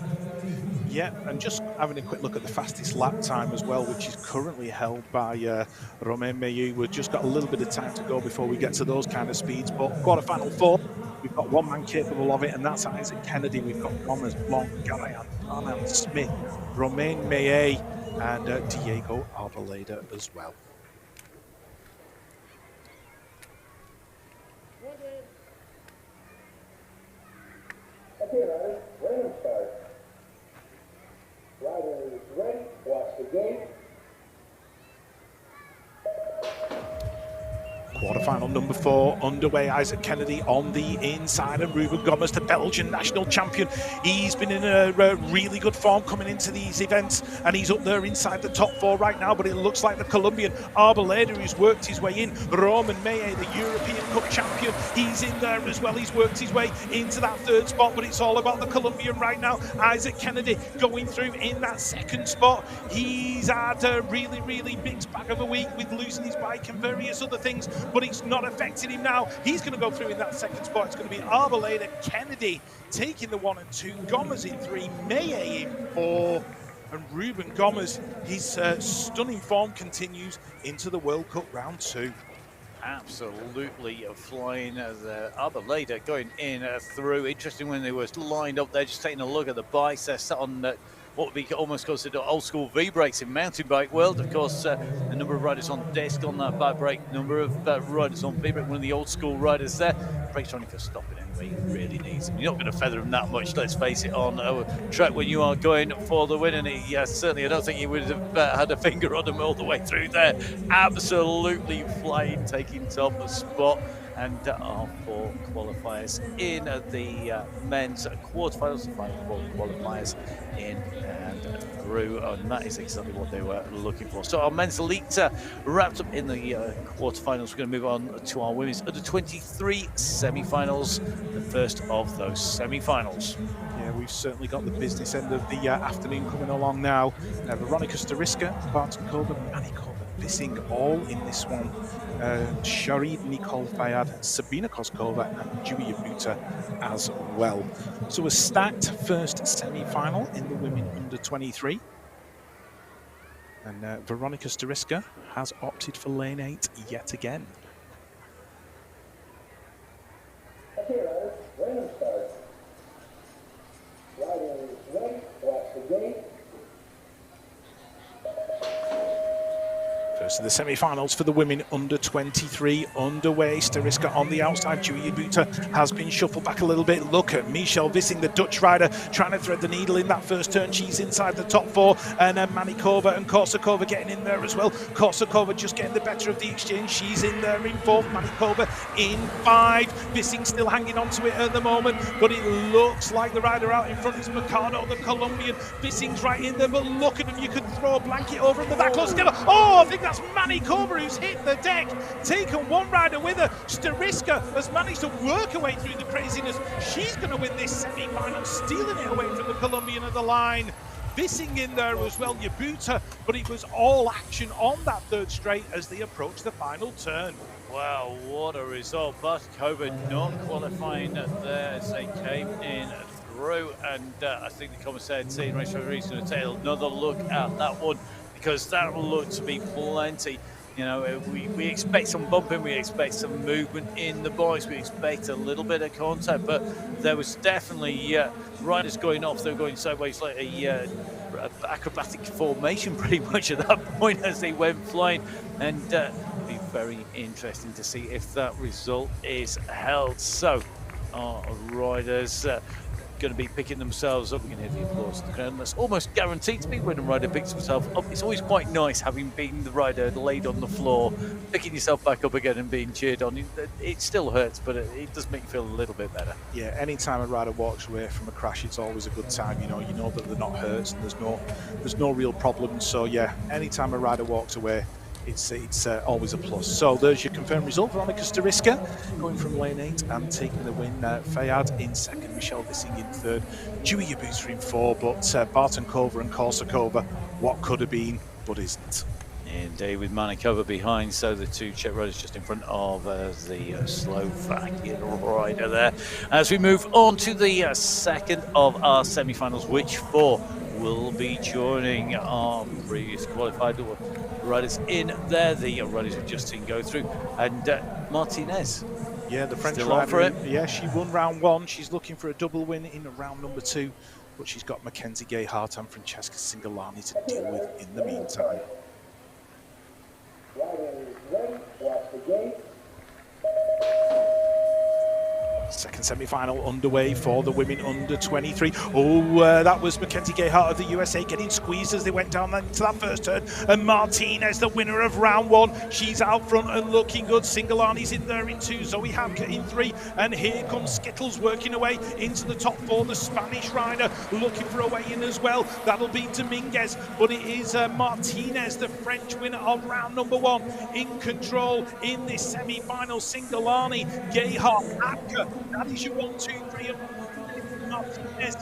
Yeah, and just having a quick look at the fastest lap time as well, which is currently held by Romain Mayu. We've just got a little bit of time to go before we get to those kind of speeds. But quarterfinal 4, we've got one man capable of it, and that's Isaac Kennedy. We've got Thomas Blanc, Garayan, Arnan Smith, Romain Maillet, and Diego Arboleda as well. Okay, riders, random start. Riders ready, watch the gate. Quarterfinal number 4 underway. Isaac Kennedy on the inside, and Ruben Gomez, the Belgian national champion. He's been in a really good form coming into these events, and he's up there inside the top 4 right now. But it looks like the Colombian Arboleda, who's worked his way in. Roman Maillet, the European Cup champion, he's in there as well. He's worked his way into that 3rd spot, but it's all about the Colombian right now. Isaac Kennedy going through in that 2nd spot. He's had a really, really mixed bag of a week with losing his bike and various other things, but it's not affecting him now. He's going to go through in that 2nd spot. It's going to be Arboleda, Kennedy taking the 1 and 2, Gomez in 3, Maillet in 4, and Ruben Gomez, his stunning form continues into the World Cup round 2. Absolutely flying there. Arboleda going in through. Interesting when they were lined up there, just taking a look at the bikes. They're sat on what would be almost considered old school V-brakes in mountain bike world. Of course, a number of riders on disc on that back brake, number of riders on V-brake. One of the old school riders there. Brakes only for stopping anyway. where he really needs them. You're not going to feather him that much, let's face it, on a track when you are going for the win. And he certainly, I don't think he would have had a finger on him all the way through there. Absolutely flying, taking top spot. And our 4 qualifiers in the men's quarterfinals, the final 4 qualifiers in and through, and that is exactly what they were looking for. So our men's elite wrapped up in the quarterfinals. We're going to move on to our women's under 23 semi-finals, the first of those semi-finals. Yeah, we've certainly got the business end of the afternoon coming along now. Veronika Stariska, Bartonkova, Manikova, Bissing all in this one. Sharid Nicole Fayad, Sabina Koskova, and Julia Buta as well. So a stacked first semi-final in the women under 23. And Veronika Stariska has opted for lane 8 yet again. Here, random start. Riders ready, watch the gate. First of the semi-finals for the women under 23 underway. Stariska on the outside. Julia Buta has been shuffled back a little bit. Look at Michelle Vissing, the Dutch rider, trying to thread the needle in that first turn. She's inside the top 4. And Manikova and Korsakova getting in there as well. Korsakova just getting the better of the exchange. She's in there in 4th. Manikova in 5. Vissing still hanging on to it at the moment. But it looks like the rider out in front is Mercado, the Colombian. Vissing's right in there. But look at him. You could throw a blanket over him. The back close together. Oh, I think that's Manikova who's hit the deck, taken one rider with her. Stariska has managed to work her way through the craziness. She's going to win this semi-final, stealing it away from the Colombian of the line. Vissing in there as well, Yabuta, but it was all action on that third straight as they approached the final turn. Wow, what a result. Bartonkova not qualifying there as they came in through, and I think the commissary team race referee is going to take another look at that one, because that looked to be plenty. You know, we expect some bumping, we expect some movement in the boys, we expect a little bit of contact, but there was definitely riders going off, they were going sideways like a acrobatic formation pretty much at that point as they went flying, and it'll be very interesting to see if that result is held. So our riders going to be picking themselves up. We can hear the applause in the crowd. That's almost guaranteed to be when a rider picks himself up. It's always quite nice having been the rider laid on the floor, picking yourself back up again and being cheered on. It still hurts, but it does make you feel a little bit better. Yeah, anytime a rider walks away from a crash, it's always a good time. You know that they're not hurt and there's no real problems. So yeah, anytime a rider walks away, it's always a plus. So there's your confirmed result. Veronika Stariska going from lane 8 and taking the win. Fayad in 2nd, Michelle Vissing in 3rd, Julia Buta in 4, but Bartonkova and Korsakova, what could have been, but isn't. Indeed, with Manikova behind, so the 2 Czech riders just in front of the Slovakian rider there. As we move on to the second of our semi-finals, which 4 will be joining our previous qualified riders in there. The riders we've just seen go through, and Martinez. Yeah, the French still rider. on for it. Yeah, she won round 1. She's looking for a double win in round number 2, but she's got Mackenzie Gayhart and Francesca Singolani to deal with in the meantime. Riders ready, watch the gate. Second semi-final underway for the women under 23. That was Mackenzie Gayhart of the USA getting squeezed as they went down into that first turn. And Martinez, the winner of round 1. She's out front and looking good. Singolani's in there in 2. Zoe Hamka in 3. And here comes Skittles working away into the top 4. The Spanish rider looking for a way in as well. That'll be Dominguez. But it is Martinez, the French winner of round number 1, in control in this semi-final. Singolani, Gayhart, Hamka. That is your 1, 2, 3 Martinez.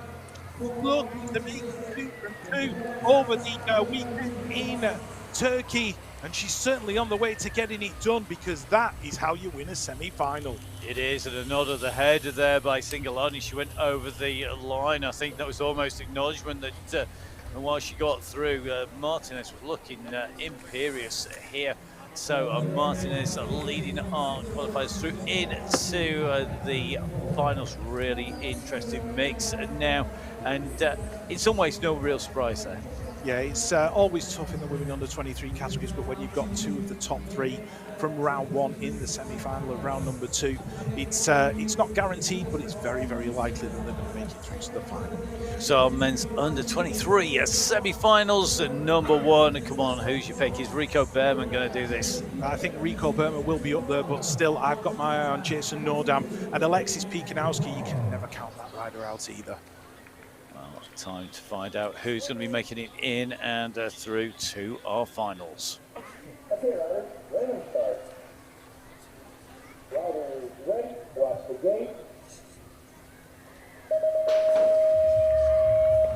Look to make 2 from 2 over the weekend in Turkey, and she's certainly on the way to getting it done, because that is how you win a semi-final. It is, and a nod of the head there by Singolani. She went over the line. I think that was almost acknowledgement that and while she got through, Martinez was looking imperious here. So Martinez leading our qualifiers through into the finals. Really interesting mix now, and in some ways no real surprise there. Yeah, it's always tough in the women under 23 categories, but when you've got two of the top three from round one in the semi-final of round number two, it's not guaranteed, but it's very, very likely that they're going to make it through to the final. So our men's under 23 semi-finals, number one. Come on, who's your pick? Is Rico Behrman going to do this? I think Rico Behrman will be up there, but still, I've got my eye on Jason Nordam and Alexis Pikanowski. You can never count that rider out either. Well, time to find out who's going to be making it in and through to our finals. Okay, riders, random start. Riders ready, watch the gate.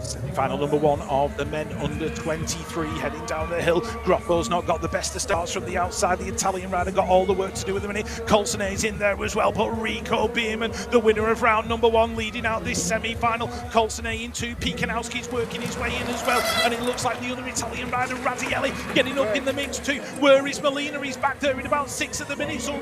Semi-final number one of the men under 23 heading down the hill. Grotto's not got the best of starts from the outside. The Italian rider got all the work to do with the minute. Colsone's in there as well, but Rico Behrman, the winner of round number one, leading out this semi-final. Colsone in two. Pikanowski's working his way in as well, and it looks like the other Italian rider, Radielli, getting up in the mix too. Where is Molina? He's back there in about 6 at the minute, so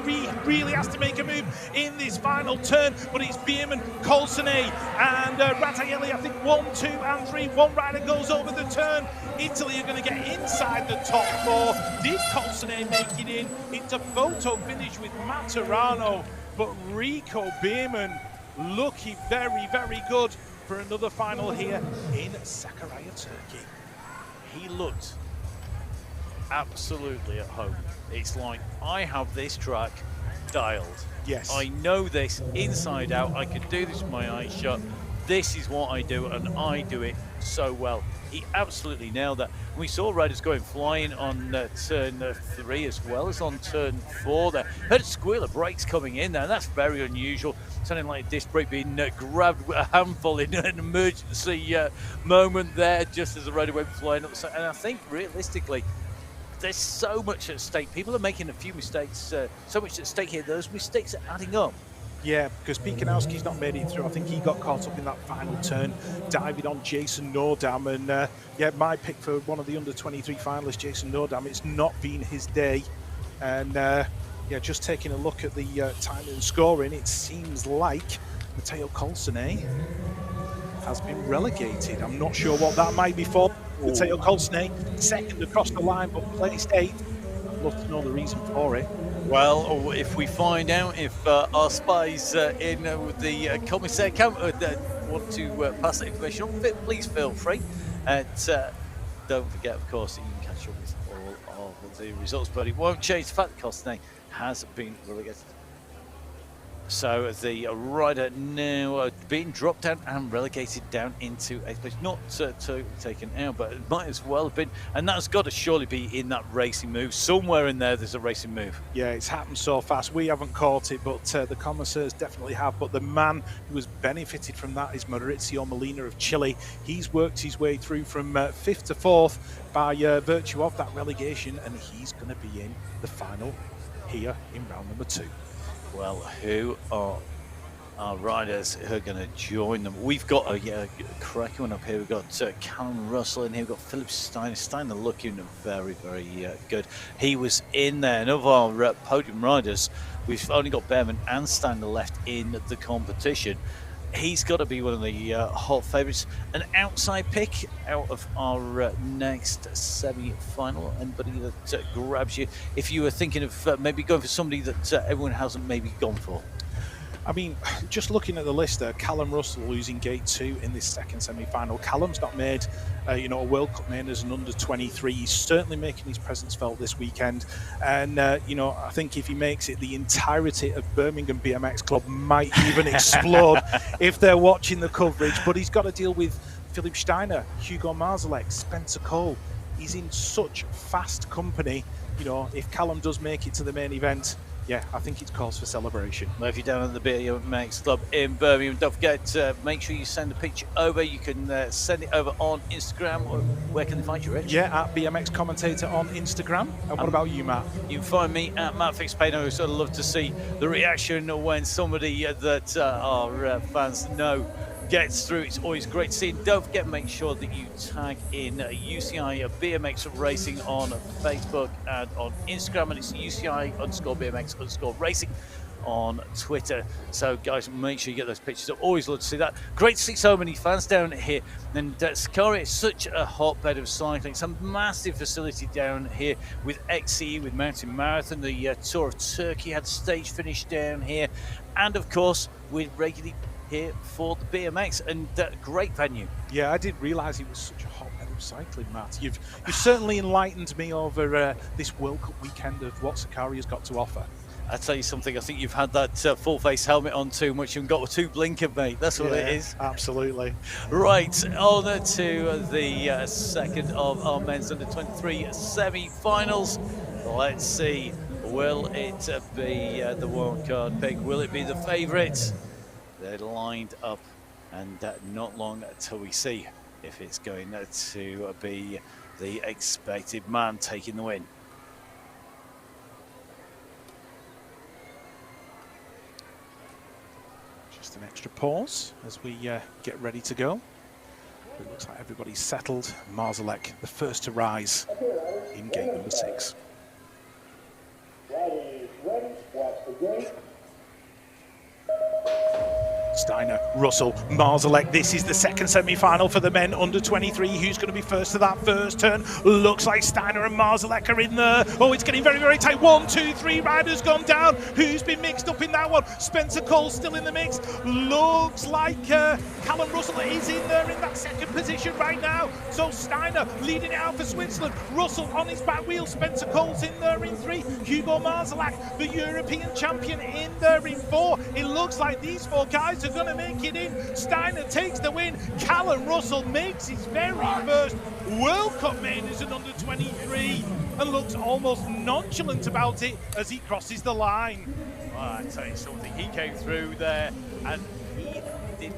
really has to make a move in this final turn, but it's Behrman, Colsone, and Radielli, I think 1, 2, and 3. One rider goes over the turn. Italy are going to get inside the top four. Did Colsone make it in? It's a photo finish with Maturano, but Rico Behrman looking very, very good for another final here in Sakarya, Turkey. He looked absolutely at home. It's like, I have this track dialed. Yes. I know this inside out. I can do this with my eyes shut. This is what I do, and I do it so well. He absolutely nailed that. We saw riders going flying on turn 3 as well as on turn 4 there. Heard a squeal of brakes coming in there, and that's very unusual. Sounding like a disc brake being grabbed with a handful in an emergency moment there, just as the rider went flying up the side. And I think realistically, there's so much at stake. People are making a few mistakes, so much at stake here. Those mistakes are adding up. Yeah, because Pikanowski's not made it through. I think he got caught up in that final turn, diving on Jason Nordam. And yeah, my pick for one of the under-23 finalists, Jason Nordam, it's not been his day. And yeah, just taking a look at the time and scoring, it seems like Matteo Colsone has been relegated. I'm not sure what that might be for. Matteo Colsone, second across the line, but placed 8th. I'd love to know the reason for it. Well, if we find out, if our spies in the commissary camp want to pass that information on, please feel free. And don't forget, of course, that you can catch up with all of the results, but it won't change the fact that Colsone has been relegated. So the rider now being dropped down and relegated down into 8th place. Not totally taken out, but it might as well have been. And that's got to surely be in that racing move. Somewhere in there's a racing move. Yeah, it's happened so fast. We haven't caught it, but the commissaires definitely have. But the man who has benefited from that is Maurizio Molina of Chile. He's worked his way through from 5th to 4th by virtue of that relegation, and he's going to be in the final here in round number 2. Well, who are our riders who are going to join them? We've got a cracking one up here. We've got Callum Russell in here. We've got Philip Steiner. Steiner looking very, very good. He was in there. And of our podium riders, we've only got Behrman and Steiner left in the competition. He's got to be one of the hot favourites. An outside pick out of our next semi-final. Anybody that grabs you, if you were thinking of maybe going for somebody that everyone hasn't maybe gone for? I mean, just looking at the list there, Callum Russell losing gate 2 in this second semi-final. Callum's not made, a World Cup main as an under-23. He's certainly making his presence felt this weekend. And, I think if he makes it, the entirety of Birmingham BMX Club might even explode if they're watching the coverage. But he's got to deal with Philip Steiner, Hugo Marzalek, Spencer Cole. He's in such fast company. If Callum does make it to the main event, yeah, I think it's cause for celebration. Well, if you're down at the BMX Club in Birmingham, don't forget, make sure you send a picture over. You can send it over on Instagram. Where can they find you, Rich? Yeah, at BMX Commentator on Instagram. And what about you, Matt? You can find me at Matt Fixpano. So I'd love to see the reaction when somebody that our fans know gets through. It's always great to see. And don't forget, make sure that you tag in UCI BMX Racing on Facebook and on Instagram, and it's UCI_BMX_racing on Twitter. So, guys, make sure you get those pictures up. Always love to see that. Great to see so many fans down here. And Sakarya is such a hotbed of cycling. It's a massive facility down here with XCE, with Mountain Marathon. The Tour of Turkey had stage finish down here. And, of course, we're regularly here for the BMX, and great venue. Yeah, I didn't realise it was such a hotbed of cycling, Matt. You've certainly enlightened me over this World Cup weekend of what Sakarya's got to offer. I'll tell you something, I think you've had that full face helmet on too much and got two blinker, mate. That's what it is. Absolutely. Right, on to the second of our men's under 23 semi-finals. Let's see, will it be the wild card pick? Will it be the favourites? They're lined up, and not long till we see if it's going to be the expected man taking the win. Just an extra pause as we get ready to go. It looks like everybody's settled. Marzalek, the first to rise in gate number 6. Riders ready, watch the gate. Steiner, Russell, Marzalek. This is the second semi-final for the men under 23. Who's going to be first to that first turn? Looks like Steiner and Marzalek are in there. Oh, it's getting very, very tight. 1, 2, 3 riders gone down. Who's been mixed up in that one? Spencer Cole still in the mix. Looks like Callum Russell is in there in that second position right now. So Steiner leading it out for Switzerland. Russell on his back wheel. Spencer Cole's in there in 3. Hugo Marzalek, the European champion, in there in 4. It looks like these 4 guys are going to make it in. Steiner takes the win. Callum Russell makes his very first World Cup main as an under 23 and looks almost nonchalant about it as he crosses the line. Well, I tell you something, he came through there and he didn't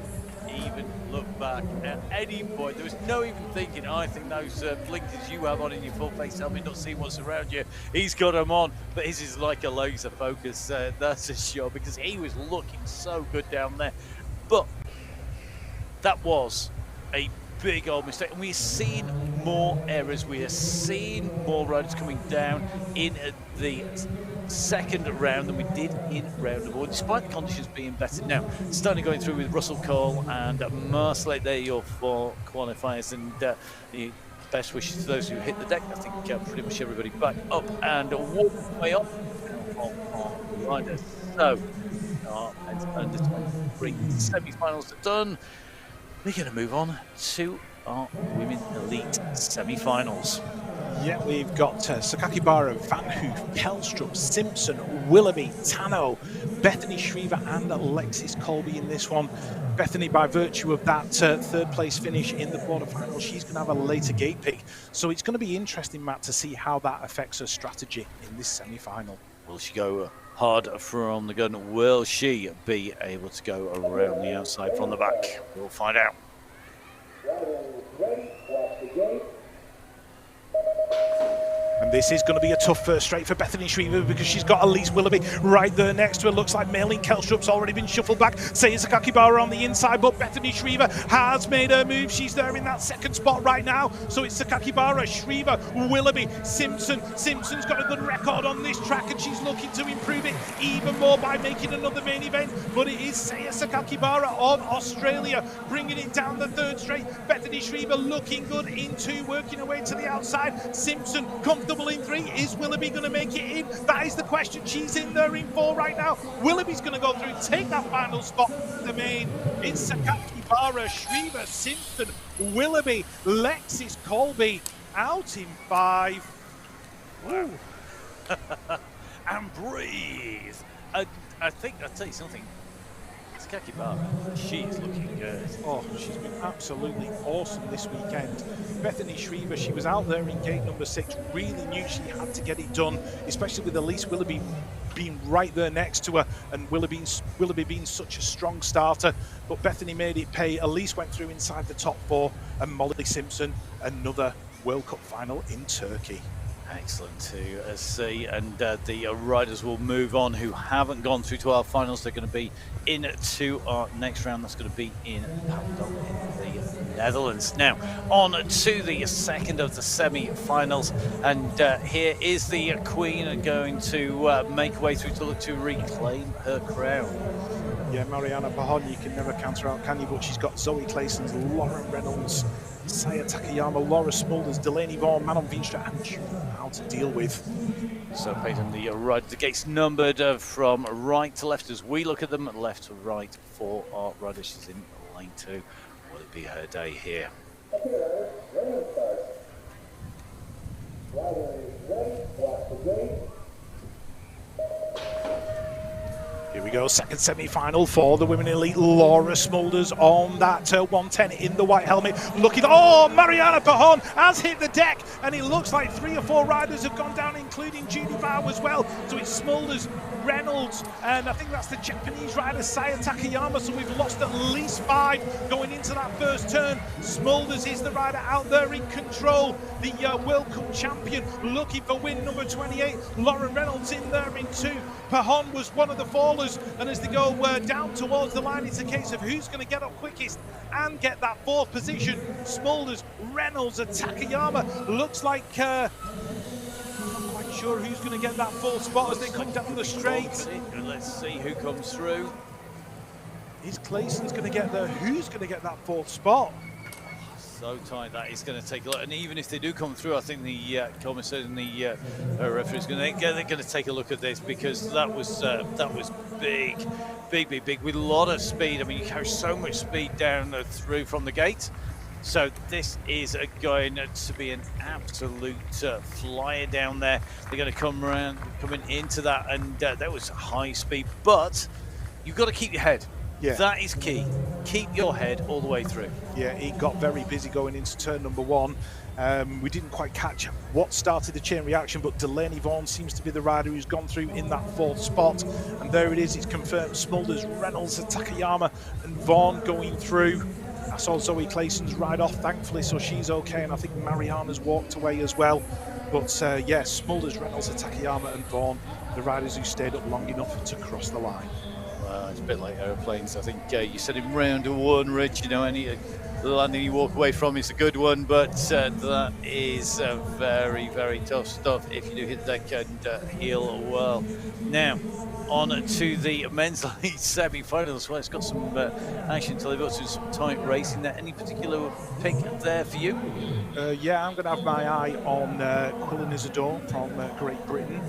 even look back at any point. There was no even thinking, I think those blinkers you have on in your full face helmet, not seeing what's around you. He's got them on, but his is like a laser focus, that's a sure, because he was looking so good down there. But that was a big old mistake, and we're seeing more errors. We are seeing more riders coming down in the second round than we did in round 1, despite the conditions being better. Now, starting going through with Russell Cole and Marzalek, they're your 4 qualifiers, and the best wishes to those who hit the deck. I think pretty much everybody back up and walk way up on riders. So, under 23 semi-finals are done. We're going to move on to our women elite semi-finals. Yeah, we've got Sakakibara, Van Hoof, Kelstrup, Simpson, Willoughby, Tano, Bethany Shriver and Alexis Colby in this one. Bethany, by virtue of that third place finish in the quarterfinal, she's going to have a later gate pick. So it's going to be interesting, Matt, to see how that affects her strategy in this semi-final. Will she go hard from the gun? Will she be able to go around the outside from the back? We'll find out. Riders ready, watch the gate. And this is going to be a tough first straight for Bethany Shriver because she's got Elise Willoughby right there next to her. Looks like Maylene Kelstrup's already been shuffled back. Seiya Sakakibara on the inside, but Bethany Shriver has made her move. She's there in that second spot right now. So it's Sakakibara, Shriver, Willoughby, Simpson. Simpson's got a good record on this track and she's looking to improve it even more by making another main event. But it is Seiya Sakakibara of Australia bringing it down the third straight. Bethany Shriver looking good in 2, working her way to the outside. Simpson comfortable in 3. Is Willoughby going to make it in? That is the question. She's in there in 4 right now. Willoughby's going to go through, take that final spot for the main. It's Sakakibara, Shriver, Simpson, Willoughby, Lexis Colby out in 5. Wow. And breathe. I think I'll tell you something. Sakakibara, she is looking good. Oh, she's been absolutely awesome this weekend. Bethany Shriver, she was out there in gate number 6, really knew she had to get it done, especially with Elise Willoughby being right there next to her and Willoughby being such a strong starter. But Bethany made it pay. Elise went through inside the top 4, and Molly Simpson, another World Cup final in Turkey. Excellent to see, and the riders will move on who haven't gone through to our finals. They're going to be into our next round. That's going to be in Papadon in the Netherlands. Now, on to the second of the semi-finals, and here is the Queen going to make her way through to look to reclaim her crown. Yeah, Mariana Pahon, you can never counter out, can you? But she's got Zoe Claessens, Lauren Reynolds, Saya Takayama, Laura Smulders, Delaney Vaughan, Manon Veenstra, and June how to deal with. So, Peyton, the gates numbered from right to left as we look at them, left to right for our rider. She's in lane 2. Will it be her day here? Here we go, second semi-final for the Women Elite. Laura Smulders on that 110 in the white helmet. Looking, oh, Mariana Pahon has hit the deck, and it looks like 3 or 4 riders have gone down, including Judy Bao as well. So it's Smulders, Reynolds, and I think that's the Japanese rider Saya Takayama. So we've lost at least 5 going into that first turn. Smulders is the rider out there in control, the World Cup champion, looking for win number 28. Lauren Reynolds in there in 2. Pahon was one of the fallers, and as they go down towards the line, it's a case of who's going to get up quickest and get that 4th position. Smulders, Reynolds, and Takayama. Looks like I'm not quite sure who's going to get that 4th spot as they come down the straight. Let's see who comes through. Is Claessens going to get there? Who's going to get that 4th spot? So tight, that is going to take a lot. And even if they do come through, I think the commissary and the referees they're going to take a look at this, because that was big, with a lot of speed. I mean, you carry so much speed down through from the gate. So this is going to be an absolute flyer down there. They're going to coming into that, and that was high speed. But you've got to keep your head. Yeah. That is key. Keep your head all the way through. Yeah, it got very busy going into turn number 1. We didn't quite catch what started the chain reaction, but Delaney Vaughan seems to be the rider who's gone through in that 4th spot. And there it is, it's confirmed. Smulders, Reynolds, Takayama, and Vaughan going through. I saw Zoe Claessens ride off, thankfully, so she's okay. And I think Mariana's walked away as well. But yeah, Smulders, Reynolds, Takayama, and Vaughan, the riders who stayed up long enough to cross the line. It's a bit like aeroplanes. I think you said in round 1, Rich, any landing you walk away from is a good one, but that is very, very tough stuff if you do hit the deck and heel well. Now, on to the men's league semi-finals. Well, it's got some action to live up to, some tight racing there. Any particular pick there for you? Yeah, I'm going to have my eye on Quillan Isidore from Great Britain.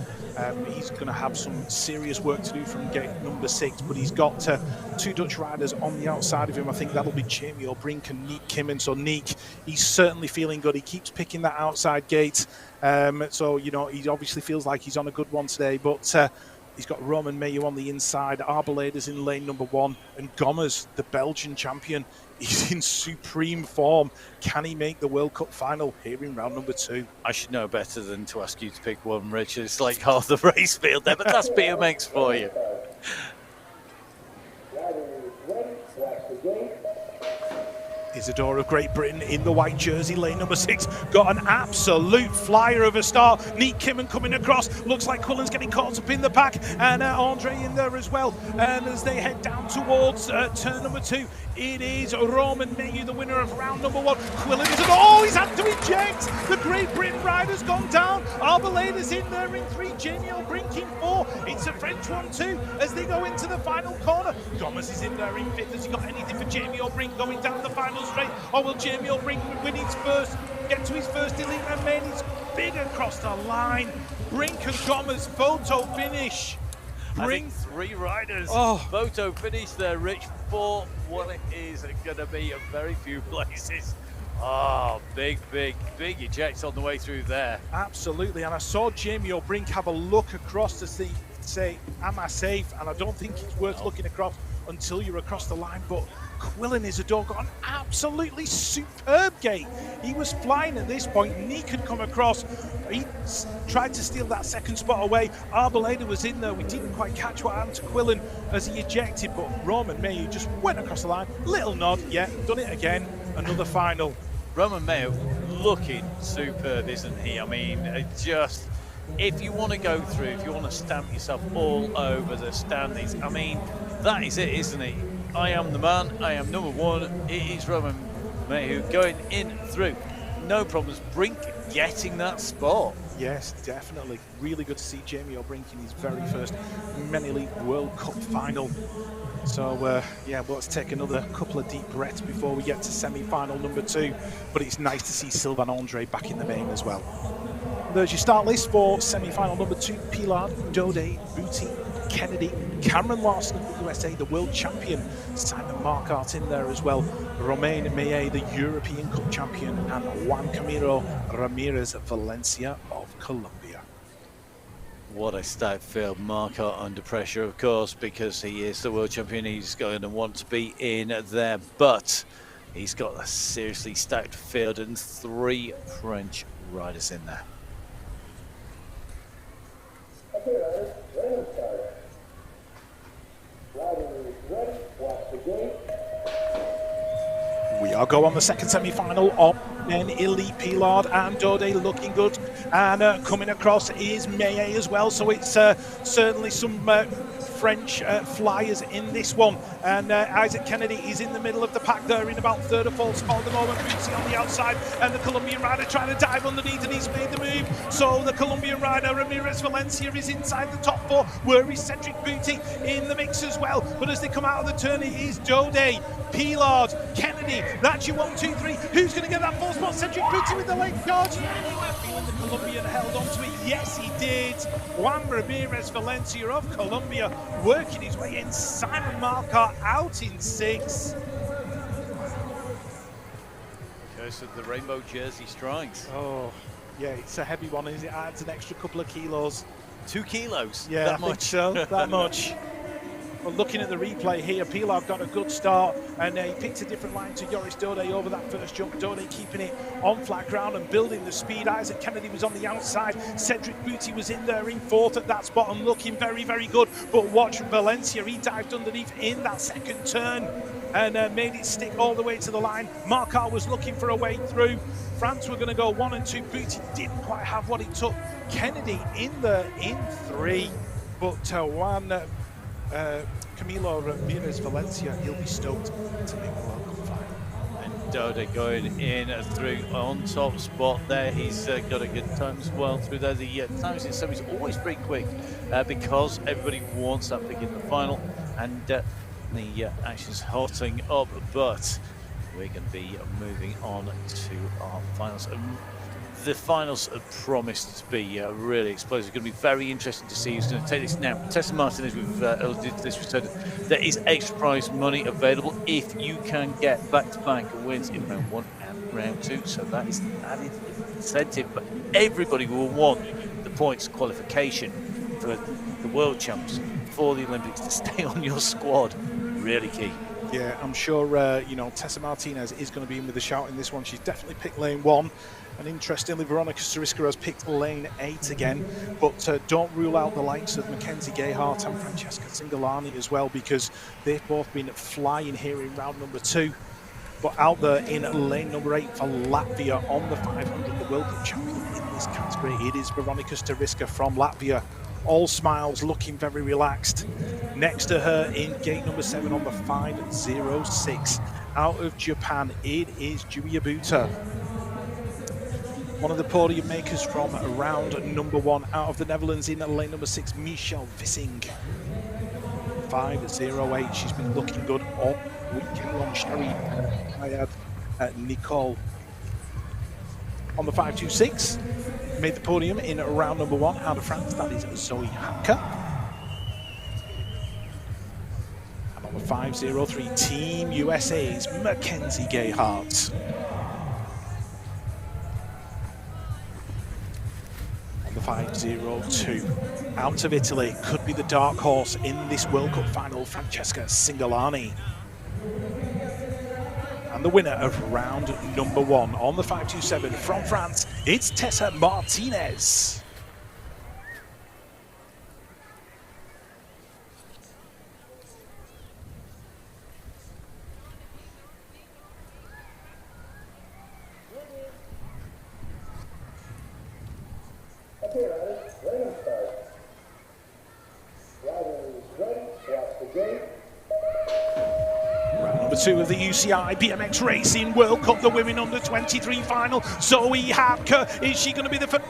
He's going to have some serious work to do from gate number 6, but he's got 2 Dutch riders on the outside of him. I think that'll be Jamie O'Brink and Niek Kimmen. So Niek, he's certainly feeling good. He keeps picking that outside gate. So, he obviously feels like he's on a good one today, but he's got Roman Mayu on the inside, Arbelader's in lane number 1, and Gommers, the Belgian champion, he's in supreme form. Can he make the World Cup final here in round number 2? I should know better than to ask you to pick one, Richard. It's like half the race field there, but that's BMX for you. Isidore of Great Britain in the white jersey, lane number 6, got an absolute flyer of a start. Niek Kimmen coming across, looks like Quillan's getting caught up in the pack, and Andre in there as well. And as they head down towards turn number 2, it is Roman Mayu, the winner of round number 1. Quillan is he's had to eject. The Great Britain rider's gone down. Arbelader's in there in 3, Jamie O'Brink in 4. It's a French 1-2 as they go into the final corner. Gommers is in there in 5th. Has he got anything for Jamie O'Brink going down the final straight? Or will Jamie O'Brink win his first, get to his first elite and main? It's big across the line. Brink and Gommers photo finish. Brink, 3 riders. Photo finish there, Rich, for what it is going to be a very few places. Big ejects on the way through there. Absolutely, and I saw Jamie O'Brink have a look across to say, am I safe? And I don't think it's worth looking across until you're across the line, but Quillan Isidore got an absolutely superb gate. He was flying at this point. Niek had come across. He tried to steal that 2nd spot away. Arbelader was in there. We didn't quite catch what happened to Quillan as he ejected, but Roman Mayu just went across the line. Little nod, yeah, done it again. Another final. Roman Mayu looking superb, isn't he? I mean, just if you want to go through, if you want to stamp yourself all over the standings, I mean, that is it, isn't it? I am the man. I am number 1. It is Roman Mayhew going in through. No problems. Brink getting that spot. Yes, definitely. Really good to see Jamie O'Brink in his very first Mini League World Cup final. So, yeah, well, let's take another couple of deep breaths before we get to semi-final number 2. But it's nice to see Sylvain Andre back in the main as well. There's your start list for semi-final number 2. Pilar, Dode, Booty, Kennedy, Cameron Larson of the USA, the world champion, Simon Marquardt in there as well, Romain Meillet, the European Cup champion, and Juan Camilo Ramirez Valencia of Colombia. What a stacked field. Marquardt under pressure, of course, because he is the world champion. He's going to want to be in there, but he's got a seriously stacked field and 3 French riders in there. Okay, riders, ready to start. Riders ready, watch the gate. We are go on the second semi-final of men. Elite Pilar and Dode looking good, and coming across is Meillet as well, so it's certainly some French flyers in this one. And Isaac Kennedy is in the middle of the pack there in about third or fourth spot at the moment. Bootsy on the outside, and the Colombian rider trying to dive underneath, and he's made the move. So the Colombian rider Ramirez Valencia is inside the top 4. Where is Cedric Booty in the mix as well? But as they come out of the turn, it is Dode, Pilar, Kennedy. That's your 1, 2, 3. Who's going to get that 4th spot? Cedric Booty with the late guard. Feeling the Colombian held onto it. Yes, he did. Juan Ramirez Valencia of Colombia working his way in. Simon Marquardt out in 6. Curse of the rainbow jersey strikes. Oh, yeah, it's a heavy one. It adds an extra couple of kilos. 2 kilos. Yeah, that I much. think so. That much. But looking at the replay here, Pilar got a good start, and he picked a different line to Joris Dode over that first jump. Dode keeping it on flat ground and building the speed. Isaac Kennedy was on the outside. Cedric Booty was in there in 4th at that spot and looking very, very good. But watch Valencia, he dived underneath in that second turn and made it stick all the way to the line. Marquardt was looking for a way through. France were going to go 1 and 2. Booty didn't quite have what it took. Kennedy in there in 3, but Juan Camilo Ramirez Valencia, he'll be stoked to make the World Cup final. And Dode going in through on top spot there. He's got a good time as well through there. The times in semis always pretty quick because everybody wants that pick in the final, and the action's hotting up. But we're going to be moving on to our finals. The finals are promised to be really explosive. It's going to be very interesting to see who's going to take this. Now, Tessa Martinez, we've alluded to this, we said there is extra prize money available if you can get back-to-back wins in round 1 and round 2. So that is an added incentive. But everybody will want the points qualification for the world champs for the Olympics to stay on your squad. Really key. Yeah, I'm sure, you know, Tessa Martinez is going to be in with a shout in this one. She's definitely picked lane 1. And interestingly, Veronica Stariska has picked lane 8 again. But don't rule out the likes of Mackenzie Gayhart and Francesca Cingolani as well, because they've both been flying here in round number 2. But out there in lane number 8 for Latvia on the 500, the World Cup champion in this category, it is Veronica Stariska from Latvia. All smiles, looking very relaxed. Next to her in gate number 7 on the 506, out of Japan, it is Julia Buta. One of the podium makers from round number 1, out of the Netherlands in lane number 6, Michelle Vissing. 508, she's been looking good all weekend long. Sherry Nicole on the 526. Made the podium in round number 1 out of France, that is Zoe Hapka. And on the 503, Team USA's Mackenzie Gayhart. On the 502, out of Italy, could be the dark horse in this World Cup final, Francesca Cingolani. And the winner of round number 1 on the 527 from France, it's Tessa Martinez. Okay, riders, ready to start. Riders ready, watch the gate. Round number 2 of the UCI BMX Racing World Cup, the Women Under 23 final. Zoe Hapke, is she going to be the first?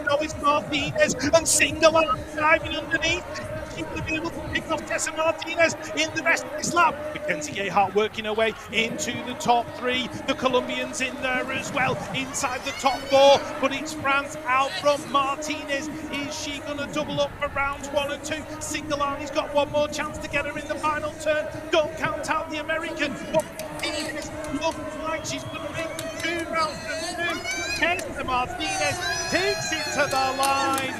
No, it's Martinez and single arm driving underneath. Is she going to be able to pick off Tessa Martinez in the rest of this lap? Mackenzie Gayhart working her way into the top 3. The Colombians in there as well, inside the top 4. But it's France out from Martinez. Is she going to double up for rounds 1 and 2? Singalani's got one more chance to get her in the final turn. Don't count out the American. But Martinez looks like she's going to make 2 rounds from 2. Tessa Martinez takes it to the line.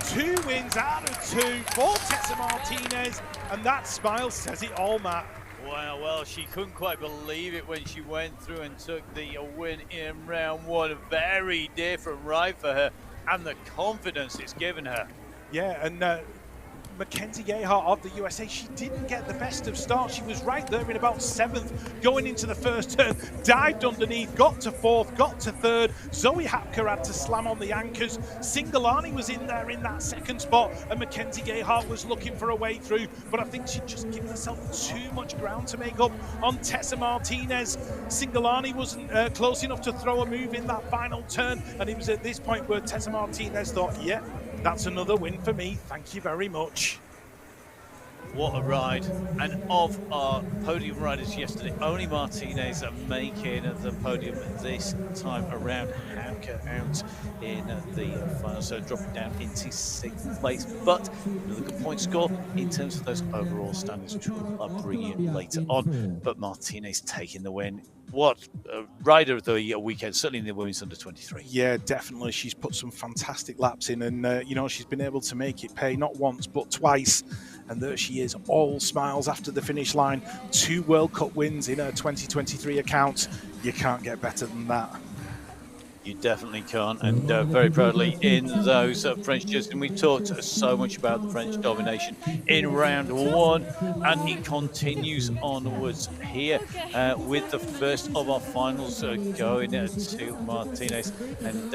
2 wins out of 2 for Tessa Martinez, and that smile says it all, Matt. Wow, well, she couldn't quite believe it when she went through and took the win in round 1. A very different ride for her, and the confidence it's given her. Yeah, and Mackenzie Gayhart of the USA, she didn't get the best of start. She was right there in about 7th going into the first turn, dived underneath, got to 4th, got to 3rd. Zoe Hapke had to slam on the anchors. Singalani was in there in that 2nd spot, and Mackenzie Gayhart was looking for a way through, but I think she'd just given herself too much ground to make up on Tessa Martinez. Singalani wasn't close enough to throw a move in that final turn, and it was at this point where Tessa Martinez thought, yeah, that's another win for me, thank you very much. What a ride. And of our podium riders yesterday, only Martinez making the podium this time around. Hapke out in the final, so dropping down into 6th place. But another good point score in terms of those overall standings, which we'll bring in later on. But Martinez taking the win. What a rider of the weekend, certainly in the women's under 23. Yeah, definitely. She's put some fantastic laps in, and you know, she's been able to make it pay not once but twice. And there she is, all smiles after the finish line. 2 World Cup wins in her 2023 account. You can't get better than that. You definitely can't, and very proudly in those French jerseys. And we talked so much about the French domination in round 1, and it continues onwards here with the first of our finals going to Martinez. And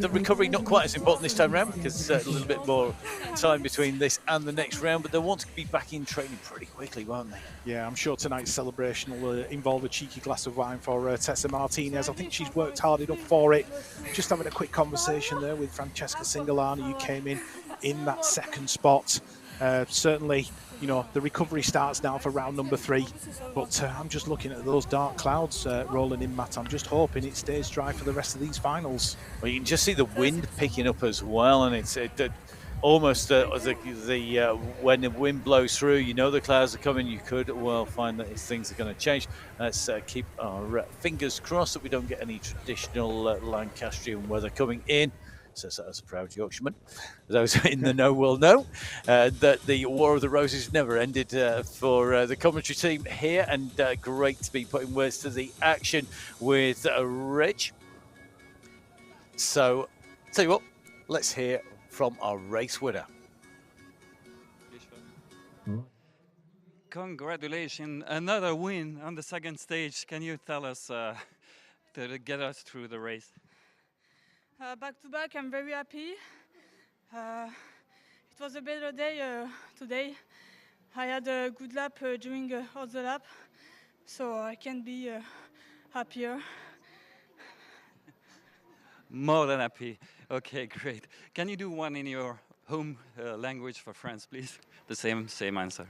the recovery not quite as important this time around, because a little bit more time between this and the next round, but they want to be back in training pretty quickly, won't they? Yeah, I'm sure tonight's celebration will involve a cheeky glass of wine for Tessa Martinez. I think she's worked hard enough for it. Just having a quick conversation there with Francesca Singalani, who came in that 2nd spot. Certainly, you know, the recovery starts now for round number 3, but I'm just looking at those dark clouds rolling in, Matt. I'm just hoping it stays dry for the rest of these finals. Well, you can just see the wind picking up as well, and it's almost when the wind blows through, you know the clouds are coming. You could well find that things are going to change. Let's keep our fingers crossed that we don't get any traditional Lancastrian weather coming in. Says that as a proud Yorkshireman. Those in the know will know that the War of the Roses never ended for the commentary team here, and great to be putting words to the action with Rich. So, tell you what, let's hear from our race winner. Congratulations, another win on the 2nd stage. Can you tell us to get us through the race? Back to back, I'm very happy. It was a better day today. I had a good lap during all the lap, so I can be happier. More than happy. Okay, great. Can you do one in your home language for France, please? The same answer.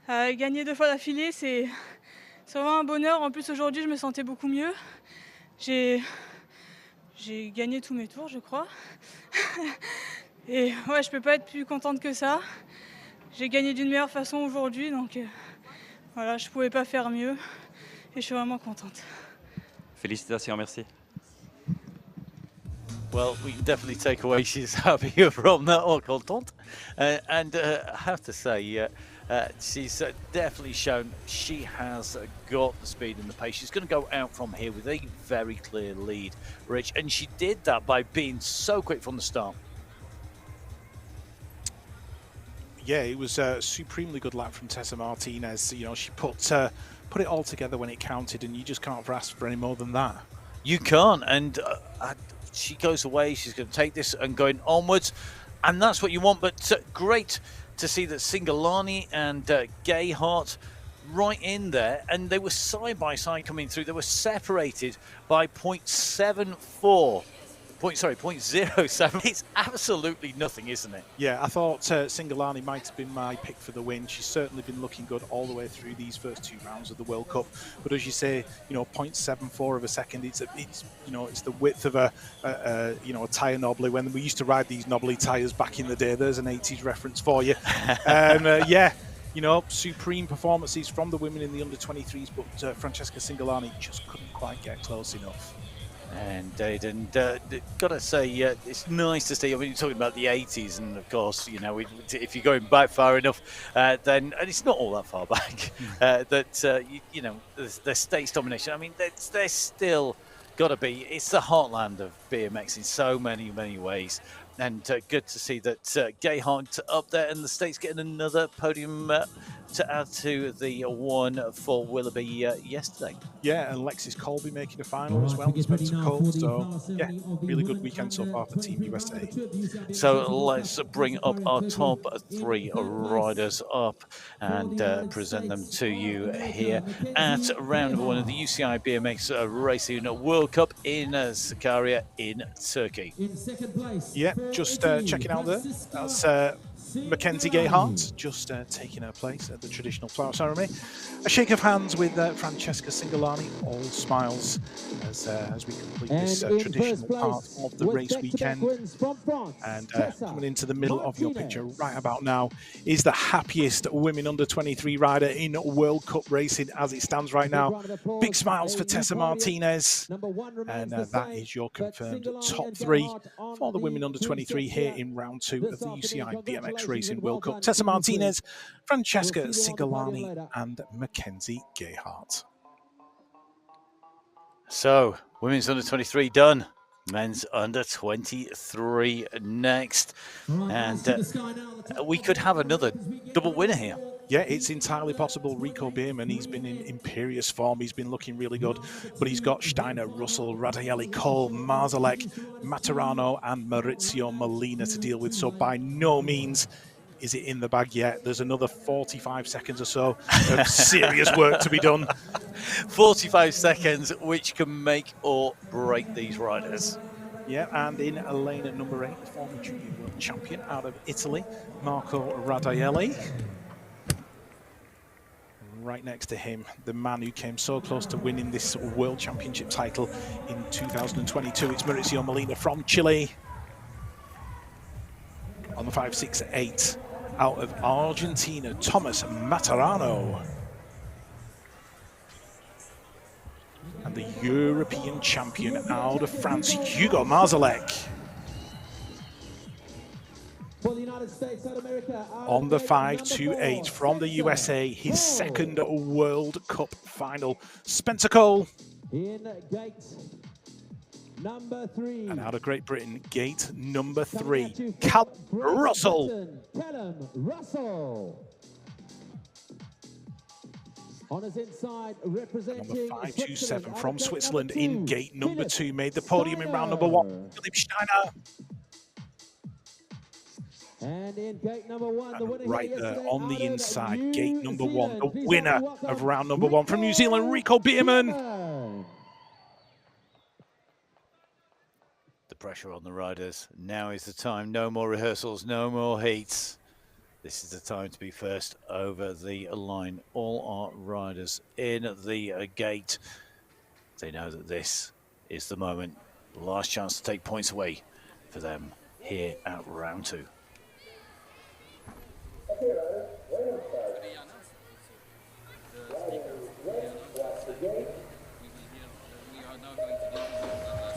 Gagner 2 fois d'affilée, c'est vraiment un bonheur. En plus, aujourd'hui, je me sentais beaucoup mieux. J'ai gagné tous mes tours, je crois. Et ouais, je peux pas être plus contente que ça. J'ai gagné d'une meilleure façon aujourd'hui, donc voilà, je pouvais pas faire mieux. Et je suis vraiment contente. Félicitations, merci. Well, we can definitely take away she's happy from that, or contente. And I have to say, she's definitely shown she has got the speed and the pace. She's going to go out from here with a very clear lead, Rich. And she did that by being so quick from the start. Yeah, it was a supremely good lap from Tessa Martinez. You know, she put it all together when it counted, and you just can't ask for any more than that. You can't, and she goes away. She's going to take this and going onwards, and that's what you want. But great to see that Singalani and Gayhart right in there, and they were side by side coming through. They were separated by 0.74. 0.07. It's absolutely nothing, isn't it? Yeah, I thought Singalani might have been my pick for the win. She's certainly been looking good all the way through these first 2 rounds of the World Cup. But as you say, 0.74 of a second. It's the width of a tire knobbly. When we used to ride these knobbly tires back in the day, there's an 80s reference for you. Yeah. Supreme performances from the women in the under-23s, but Francesca Singalani just couldn't quite get close enough. Indeed, and gotta say, it's nice to see. I mean, you're talking about the 80s, and of course, if you're going back far enough, then, and it's not all that far back, the states domination. I mean, there's still got to be. It's the heartland of BMX in so many ways, and good to see that Gay Hart up there, and the states getting another podium to add to the one for Willoughby yesterday. Yeah, and Lexis Colby making a final as well. Spencer Cole. So, yeah, really good weekend so far for Team USA. So let's bring up our top 3 riders up and present them to you here at round number 1 of the UCI BMX Racing World Cup in Sakarya in Turkey. Yeah, just checking out there. That's Mackenzie Gayhart just taking her place at the traditional flower ceremony. A shake of hands with Francesca Singalani, all smiles as we complete this traditional part of the race weekend. And coming into the middle of your picture right about now is the happiest women under-23 rider in World Cup racing as it stands right now. Big smiles for Tessa Martinez. And that is your confirmed top 3 for the women under-23 here in round 2 of the UCI BMX Racing World Cup. Tessa Martinez, Francesca Singalani, and Mackenzie Gayhart. So, women's under-23 done. Men's under-23 next. And we could have another double winner here. Yeah, it's entirely possible. Rico Bierman, he's been in imperious form. He's been looking really good. But he's got Steiner, Russell, Radaelli, Cole, Marzalek, Materano, and Maurizio Molina to deal with. So by no means is it in the bag yet. There's another 45 seconds or so of serious work to be done. 45 seconds, which can make or break these riders. Yeah, and in lane at number 8, the former junior world champion out of Italy, Marco Radaelli. Right next to him, the man who came so close to winning this World Championship title in 2022. It's Maurizio Molina from Chile. On the 5.68, out of Argentina, Thomas Materano. And the European champion out of France, Hugo Marzalek. On the 5.28 from the USA, his second World Cup final, Spencer Cole. In gate number 3. And out of Great Britain, gate number 3, Callum Russell. Callum Russell. On his inside, representing Number 5.27 from Switzerland in gate number 2, made the podium in round number 1, Philipp Steiner. And in gate number 1, the winner right there on the inside, gate number 1, the winner of round number 1 from New Zealand, Rico Bierman. The pressure on the riders. Now is the time. No more rehearsals, no more heats. This is the time to be first over the line. All our riders in the gate. They know that this is the moment. Last chance to take points away for them here at round 2.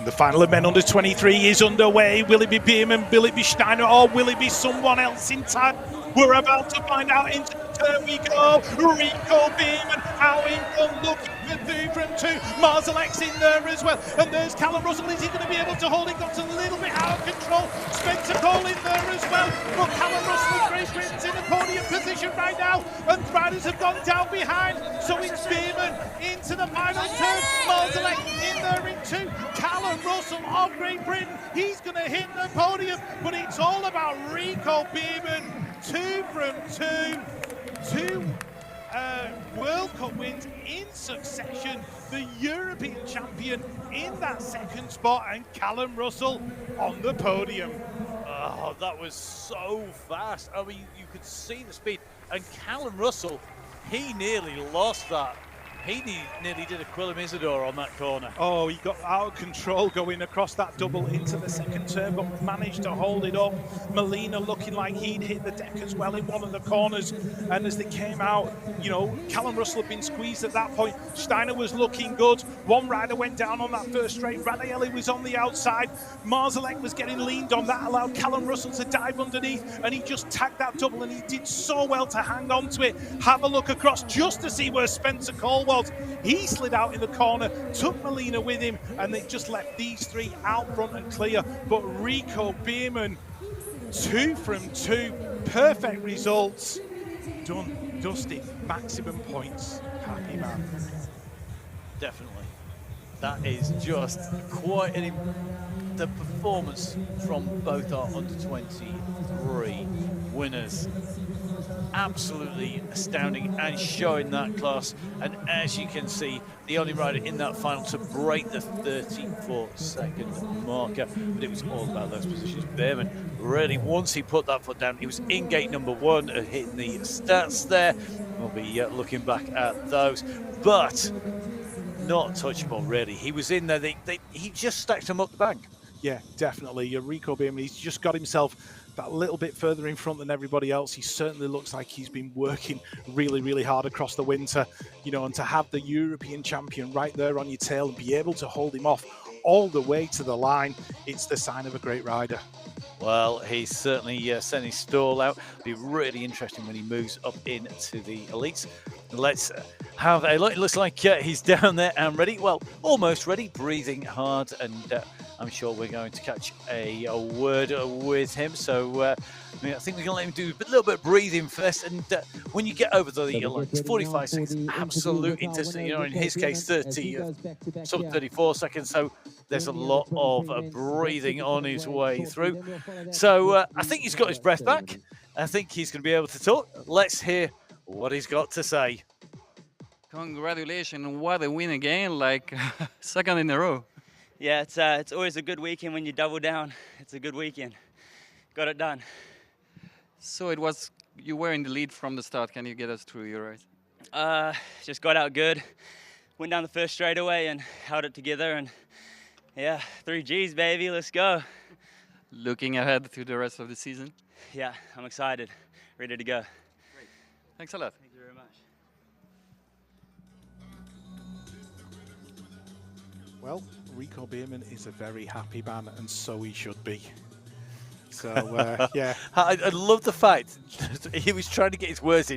The final of men under 23 is underway. Will it be Bierman, will it be Steiner, or will it be someone else in time? We're about to find out. Into the turn we go. Rico Bierman, how he will look for 2 from 2. Marzalek's in there as well. And there's Callum Russell. Is he going to be able to hold it? Got a little bit out of control. Spencer Cole in there as well. But Callum Russell and Great Britain's in a podium position right now. And riders have gone down behind. So it's Bierman into the final turn. Marzalek in there in 2. Callum Russell of Great Britain. He's going to hit the podium. But it's all about Rico Bierman. 2 from 2. World Cup wins in succession. The European champion in that second spot, and Callum Russell on the podium. Oh, that was so fast. I mean, you could see the speed. And Callum Russell, he nearly lost that. He nearly did a Quillam-Isidore on that corner. Oh, he got out of control going across that double into the second turn, but managed to hold it up. Molina looking like he'd hit the deck as well in one of the corners. And as they came out, you know, Callum Russell had been squeezed at that point. Steiner was looking good. One rider went down on that first straight. Radaeli was on the outside. Marzalek was getting leaned on. That allowed Callum Russell to dive underneath, and he just tagged that double, and he did so well to hang on to it. Have a look across just to see where Spencer Cole was. He slid out in the corner, took Molina with him, and they just left these three out front and clear. But Rico Bierman, 2 from 2, perfect results. Done, dusted, maximum points. Happy man. Definitely. That is just quite the performance from both our under-23 winners. Absolutely astounding and showing that class. And as you can see, the only rider in that final to break the 34-second marker. But it was all about those positions. Behrman really, once he put that foot down, he was in gate number 1, hitting the stats there. We'll be looking back at those. But not touchable, really. He was in there. He just stacked them up the bank. Yeah, definitely. Rico Bierman, he's just got himself that little bit further in front than everybody else. He certainly looks like he's been working really, really hard across the winter, you know, and to have the European champion right there on your tail and be able to hold him off all the way to the line, it's the sign of a great rider. Well, he's certainly sent his stall out. It'll be really interesting when he moves up into the elites. Let's have a look. It looks like he's down there and ready. Well, almost ready, breathing hard, and I'm sure we're going to catch a word with him. So I think we're going to let him do a little bit of breathing first. And when you get over the elites, 45 seconds, absolutely, you know, in his case, 34 seconds. So there's a lot of breathing on his way through. So I think he's got his breath back. I think he's going to be able to talk. Let's hear what he's got to say. Congratulations, what a win again, like second in a row. Yeah, it's always a good weekend when you double down. It's a good weekend. Got it done. So you were in the lead from the start. Can you get us through your race? Just got out good. Went down the first straightaway and held it together, and yeah, 3 Gs, baby, let's go. Looking ahead to the rest of the season? Yeah, I'm excited, ready to go. Great. Thanks a lot. Thank you very much. Well, Rico Bierman is a very happy man, and so he should be. So, yeah. I love the fact he was trying to get his words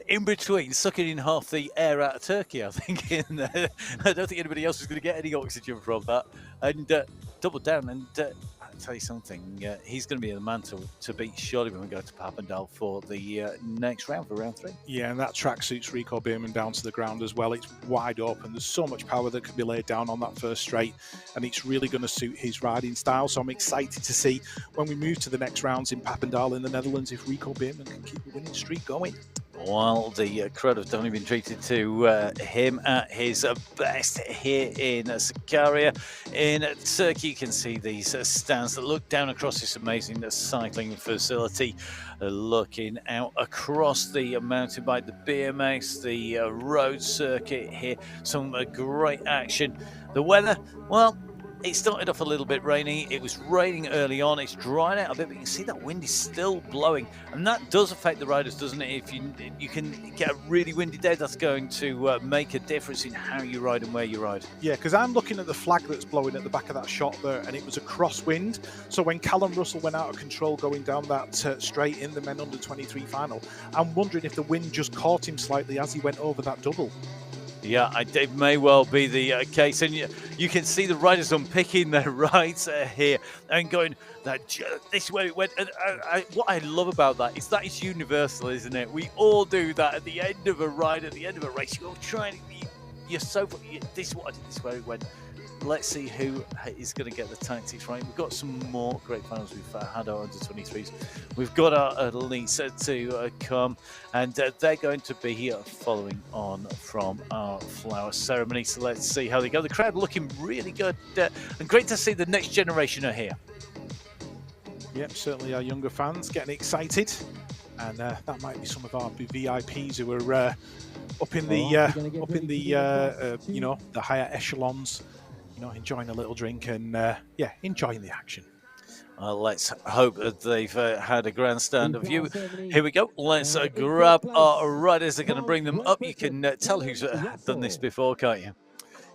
in between, sucking in half the air out of Turkey, I think. I don't think anybody else was going to get any oxygen from that. And doubled down, and I'll tell you something, he's going to be the man to beat surely when we go to Papendal for the next round, for round 3. Yeah, and that track suits Rico Bierman down to the ground as well. It's wide open. There's so much power that can be laid down on that first straight, and it's really going to suit his riding style. So I'm excited to see when we move to the next rounds in Papendal in the Netherlands if Rico Bierman can keep the winning streak going. While the crowd have definitely been treated to him at his best here in Sakarya. In Turkey, you can see these stands that look down across this amazing cycling facility, looking out across the mountain bike, the BMX, the road circuit here. Some great action. The weather, well, it started off a little bit rainy. It was raining early on. It's dried out a bit, but you can see that wind is still blowing, and that does affect the riders, doesn't it? If you can get a really windy day, that's going to make a difference in how you ride and where you ride. Yeah, because I'm looking at the flag that's blowing at the back of that shot there, and it was a crosswind. So when Callum Russell went out of control going down that straight in the men under 23 final, I'm wondering if the wind just caught him slightly as he went over that double. Yeah, it may well be the case, and you can see the riders unpicking their rides here and going, this is where it went. And what I love about that is universal, isn't it? We all do that at the end of a ride, at the end of a race. You're trying, this is what I did, this is where it went. let's see who is going to get the tactics right. We've got some more great finals. We've had our under-23s. We've got our elites to come, and they're going to be following on from our flower ceremony. So let's see how they go. The crowd looking really good, and great to see the next generation are here. Yep, certainly our younger fans getting excited, and that might be some of our VIPs who are up in the you know, the higher echelons, you know, enjoying a little drink and yeah, enjoying the action. Let's hope that they've had a grandstand view. Here we go. Let's grab our riders. They're going to bring them up. You can tell who's done this before, can't you?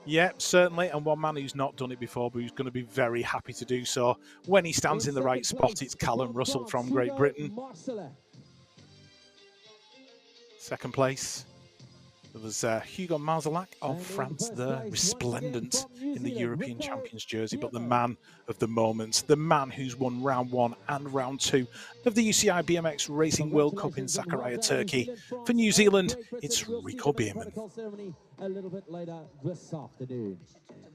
Yeah, certainly. And one man who's not done it before, but who's going to be very happy to do so when he stands in the right spot. It's Callum Russell from Great Britain. Second place. There was Hugo Marzalac of France there, resplendent in the European Champions jersey, but the man of the moment, the man who's won round 1 and round 2 of the UCI BMX Racing World Cup in Sakarya, Turkey. For New Zealand, it's Rico Bierman.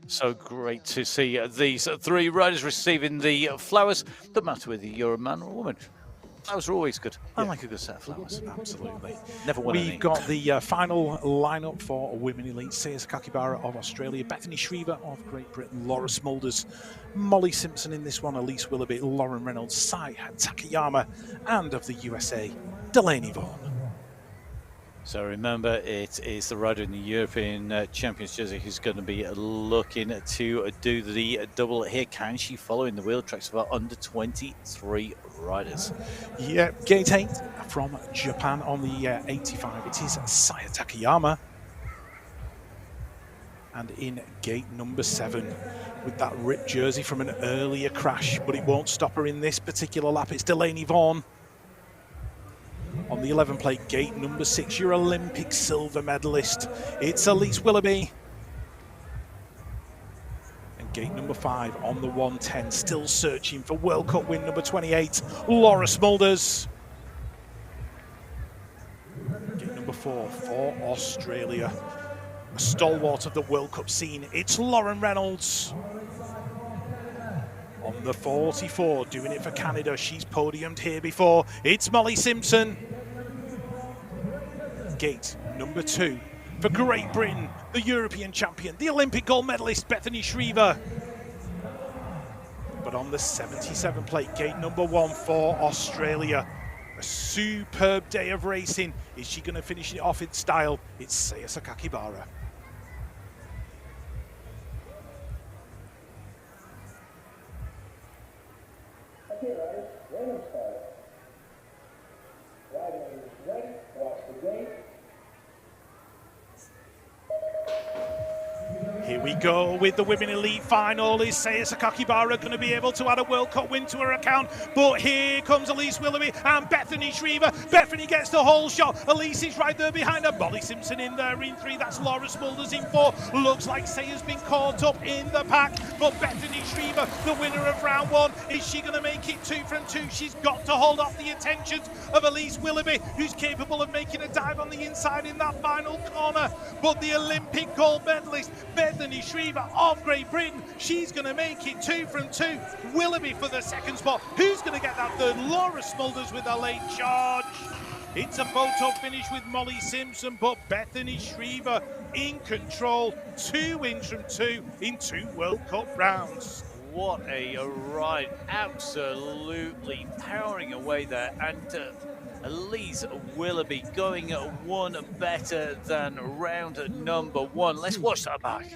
So great to see these three riders receiving the flowers. Doesn't matter whether you're a man or a woman. Flowers are always good. I like a good set of flowers. Absolutely. Never won We've any. got the final lineup for Women Elite. Saya Sakakibara of Australia, Bethany Shriver of Great Britain, Laura Smulders, Molly Simpson in this one, Elise Willoughby, Lauren Reynolds, Sai Takayama, and of the USA, Delaney Vaughan. So remember, it is the rider in the European Champions jersey who's going to be looking to do the double here. Can she follow in the wheel tracks of our under-23 riders? Yeah, gate 8 from Japan on the 85. It is Saya Takayama. And in gate number 7, with that ripped jersey from an earlier crash, but it won't stop her in this particular lap, it's Delaney Vaughan. On the 11 plate, gate number 6, your Olympic silver medalist, it's Elise Willoughby. And gate number 5 on the 110, still searching for World Cup win number 28, Laura Smulders. Gate number 4 for Australia, a stalwart of the World Cup scene, it's Lauren Reynolds. On the 44, doing it for Canada, she's podiumed here before, it's Molly Simpson. Gate number 2 for Great Britain, the European champion, the Olympic gold medalist Bethany Shriver. But on the 77 plate, gate number 1 for Australia, a superb day of racing. Is she going to finish it off in style? It's Saya Sakakibara. Okay, riders, random start. Riders ready, watch the gate. Here we go with the Women Elite Final. Is Saya Sakakibara going to be able to add a World Cup win to her account? But here comes Elise Willoughby and Bethany Shriver. Bethany gets the whole shot. Elise is right there behind her. Molly Simpson in there in 3. That's Laura Smulders in 4. Looks like Saya's been caught up in the pack. But Bethany Shriver, the winner of round 1, is she going to make it 2 from 2? She's got to hold off the attentions of Elise Willoughby, who's capable of making a dive on the inside in that final corner. But the Olympic gold medalist, Bethany Shriver of Great Britain, she's going to make it 2 from 2. Willoughby for the second spot. Who's going to get that third? Laura Smulders with a late charge. It's a photo finish with Molly Simpson, but Bethany Shriver in control. 2 wins from 2 in 2 World Cup rounds. What a ride. Absolutely powering away there. And Elise Willoughby going one better than round number 1. Let's watch that back.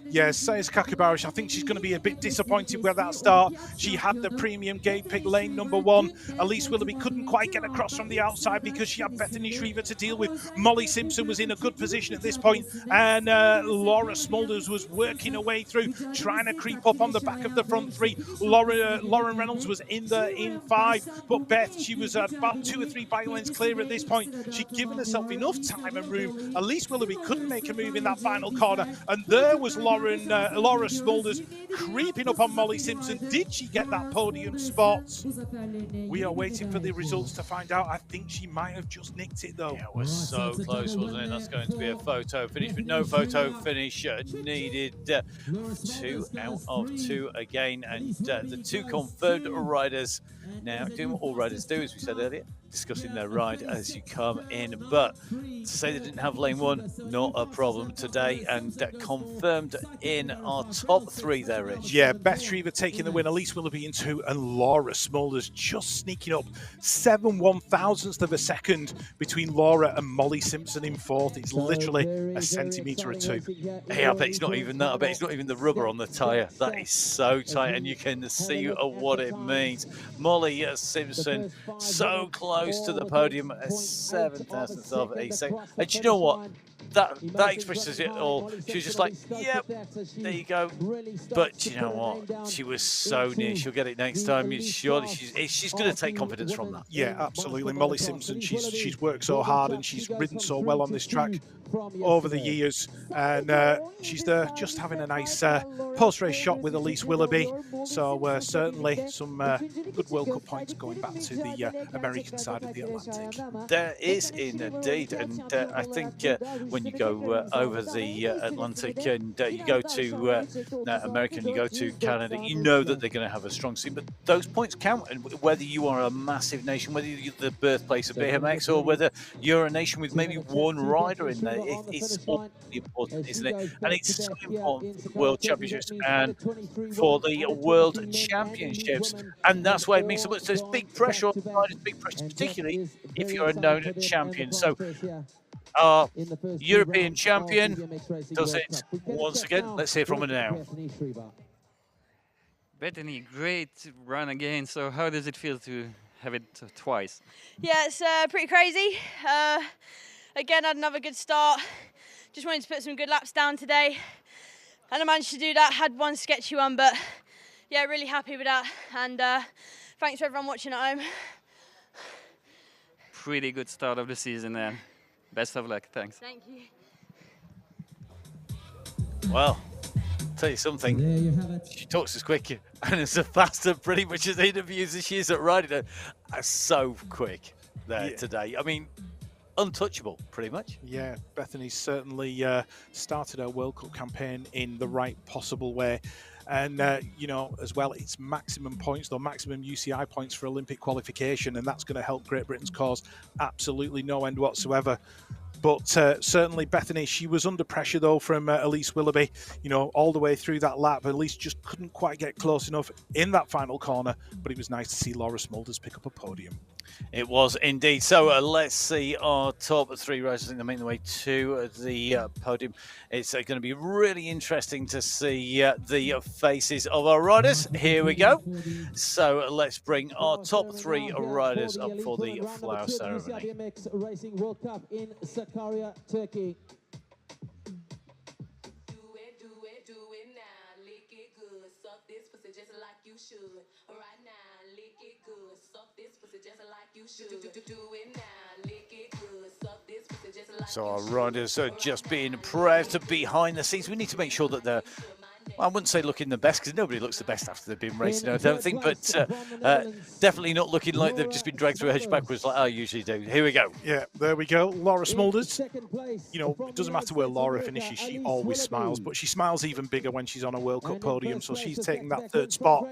Yes, Saya Sakakibara, I think she's going to be a bit disappointed with that start. She had the premium gate pick lane number 1. Elise Willoughby couldn't quite get across from the outside because she had Bethany Shriver to deal with. Molly Simpson was in a good position at this point, and Laura Smulders was working her way through, trying to creep up on the back of the front 3. Lauren Reynolds was in there in 5, but Beth, she was about 2 or 3 bike lanes clear at this point. She'd given herself enough time and room. Elise Willoughby couldn't make a move in that final corner, and there was Laura Smulders creeping up on Molly Simpson. Did she get that podium spot? We are waiting for the results to find out. I think she might have just nicked it though. Yeah, it was so close, wasn't it? That's going to be a photo finish, but no photo finish needed. 2 out of 2 again, and the 2 confirmed riders now doing what all riders do, as we said earlier, discussing their ride as you come in. But to say they didn't have lane 1, not a problem today, and confirmed in our top 3 there, Rich. Yeah, Beth Shriver taking the win, Elise Willoughby in 2, and Laura Smulders just sneaking up 7/1000th of a second between Laura and Molly Simpson in 4th. It's literally a centimetre or 2. Hey, I bet it's not even that. I bet it's not even the rubber on the tyre. That is so tight, and you can see what it means. Molly Simpson so close to the podium, a 7,000th of a second. And you know what? That expresses it all. She was just like, yep, there you go. But you know what? She was so near. She'll get it next time. Surely she's going to take confidence from that. Yeah, absolutely. Molly Simpson, she's worked so hard and she's ridden so well on this track over the years, and she's there just having a nice post-race shot with Elise Willoughby. So certainly some good World Cup points going back to the American side of the Atlantic. There is indeed, and I think when you go over the Atlantic and you go to America and you go to Canada, you know that they're going to have a strong scene, but those points count. And whether you are a massive nation, whether you're the birthplace of BMX, or whether you're a nation with maybe one rider in there, it's all important, isn't it? And it's so important for the World Championships and for the World Championships, and that's why it makes so much. There's big pressure on the riders, big pressure, particularly if you're a known champion. So our European champion does it once again. Let's hear from her now. Bethany, great run again. So how does it feel to have it twice? Yeah, it's pretty crazy. Again, I had another good start. Just wanted to put some good laps down today, and I managed to do that. Had one sketchy one, but yeah, really happy with that. And thanks for everyone watching at home. Pretty good start of the season then. Best of luck. Thanks. Thank you. Well, tell you something, she talks as quick and as fast and pretty much as interviews as she is at riding her. So quick there today. I mean, untouchable, pretty much. Yeah, Bethany's certainly started her World Cup campaign in the right possible way. And, you know, as well, it's maximum points, though, maximum UCI points for Olympic qualification, and that's going to help Great Britain's cause absolutely no end whatsoever. But certainly, Bethany, she was under pressure, though, from Elise Willoughby, you know, all the way through that lap. Elise just couldn't quite get close enough in that final corner, but it was nice to see Laura Smulders pick up a podium. It was indeed. So let's see our top 3 riders. I think they're making their way to the podium. It's going to be really interesting to see the faces of our riders. Here we go. So let's bring our top 3 riders up for the flower ceremony. UCI BMX Racing World Cup in Sakarya, Turkey. So our riders are just being prepped behind the scenes. We need to make sure that they're, I wouldn't say looking the best, because nobody looks the best after they've been racing, I don't think, but definitely not looking like they've just been dragged through a hedge backwards like I usually do. Here we go. Yeah, there we go. Laura Smulders. You know, it doesn't matter where Laura finishes, she always smiles, but she smiles even bigger when she's on a World Cup podium, so she's taking that 3rd spot.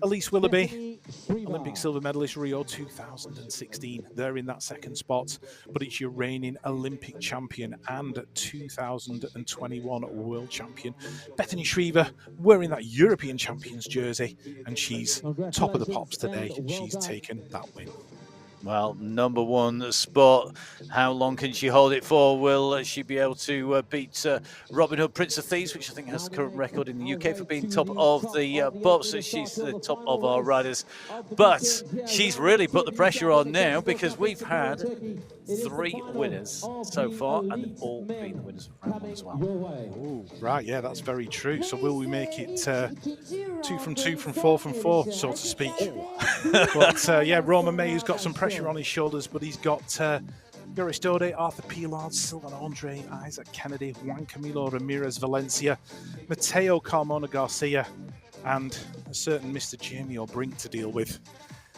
Elise Willoughby, Olympic silver medalist Rio 2016. They're in that 2nd spot, but it's your reigning Olympic champion and 2021 world champion. Bethany Shriver wearing that European champions jersey, and she's top of the pops today. She's taken that win. Well, number 1 spot. How long can she hold it for? Will she be able to beat Robin Hood, Prince of Thieves, which I think has the current record in the UK for being top of the pops? So she's the top of our riders. But she's really put the pressure on now, because we've had 3 winners so far, and they've all been the winners of round 1 as well. Ooh, right, yeah, that's very true. So will we make it 2 from 2 from 4 from 4, so to speak? But yeah, Roman Mayhew's got some pressure on his shoulders, but he's got Joris Dode, Arthur Pilard, Sylvain Andre, Isaac Kennedy, Juan Camilo Ramirez Valencia, Mateo Carmona Garcia, and a certain Mr. Jamie O'Brink to deal with.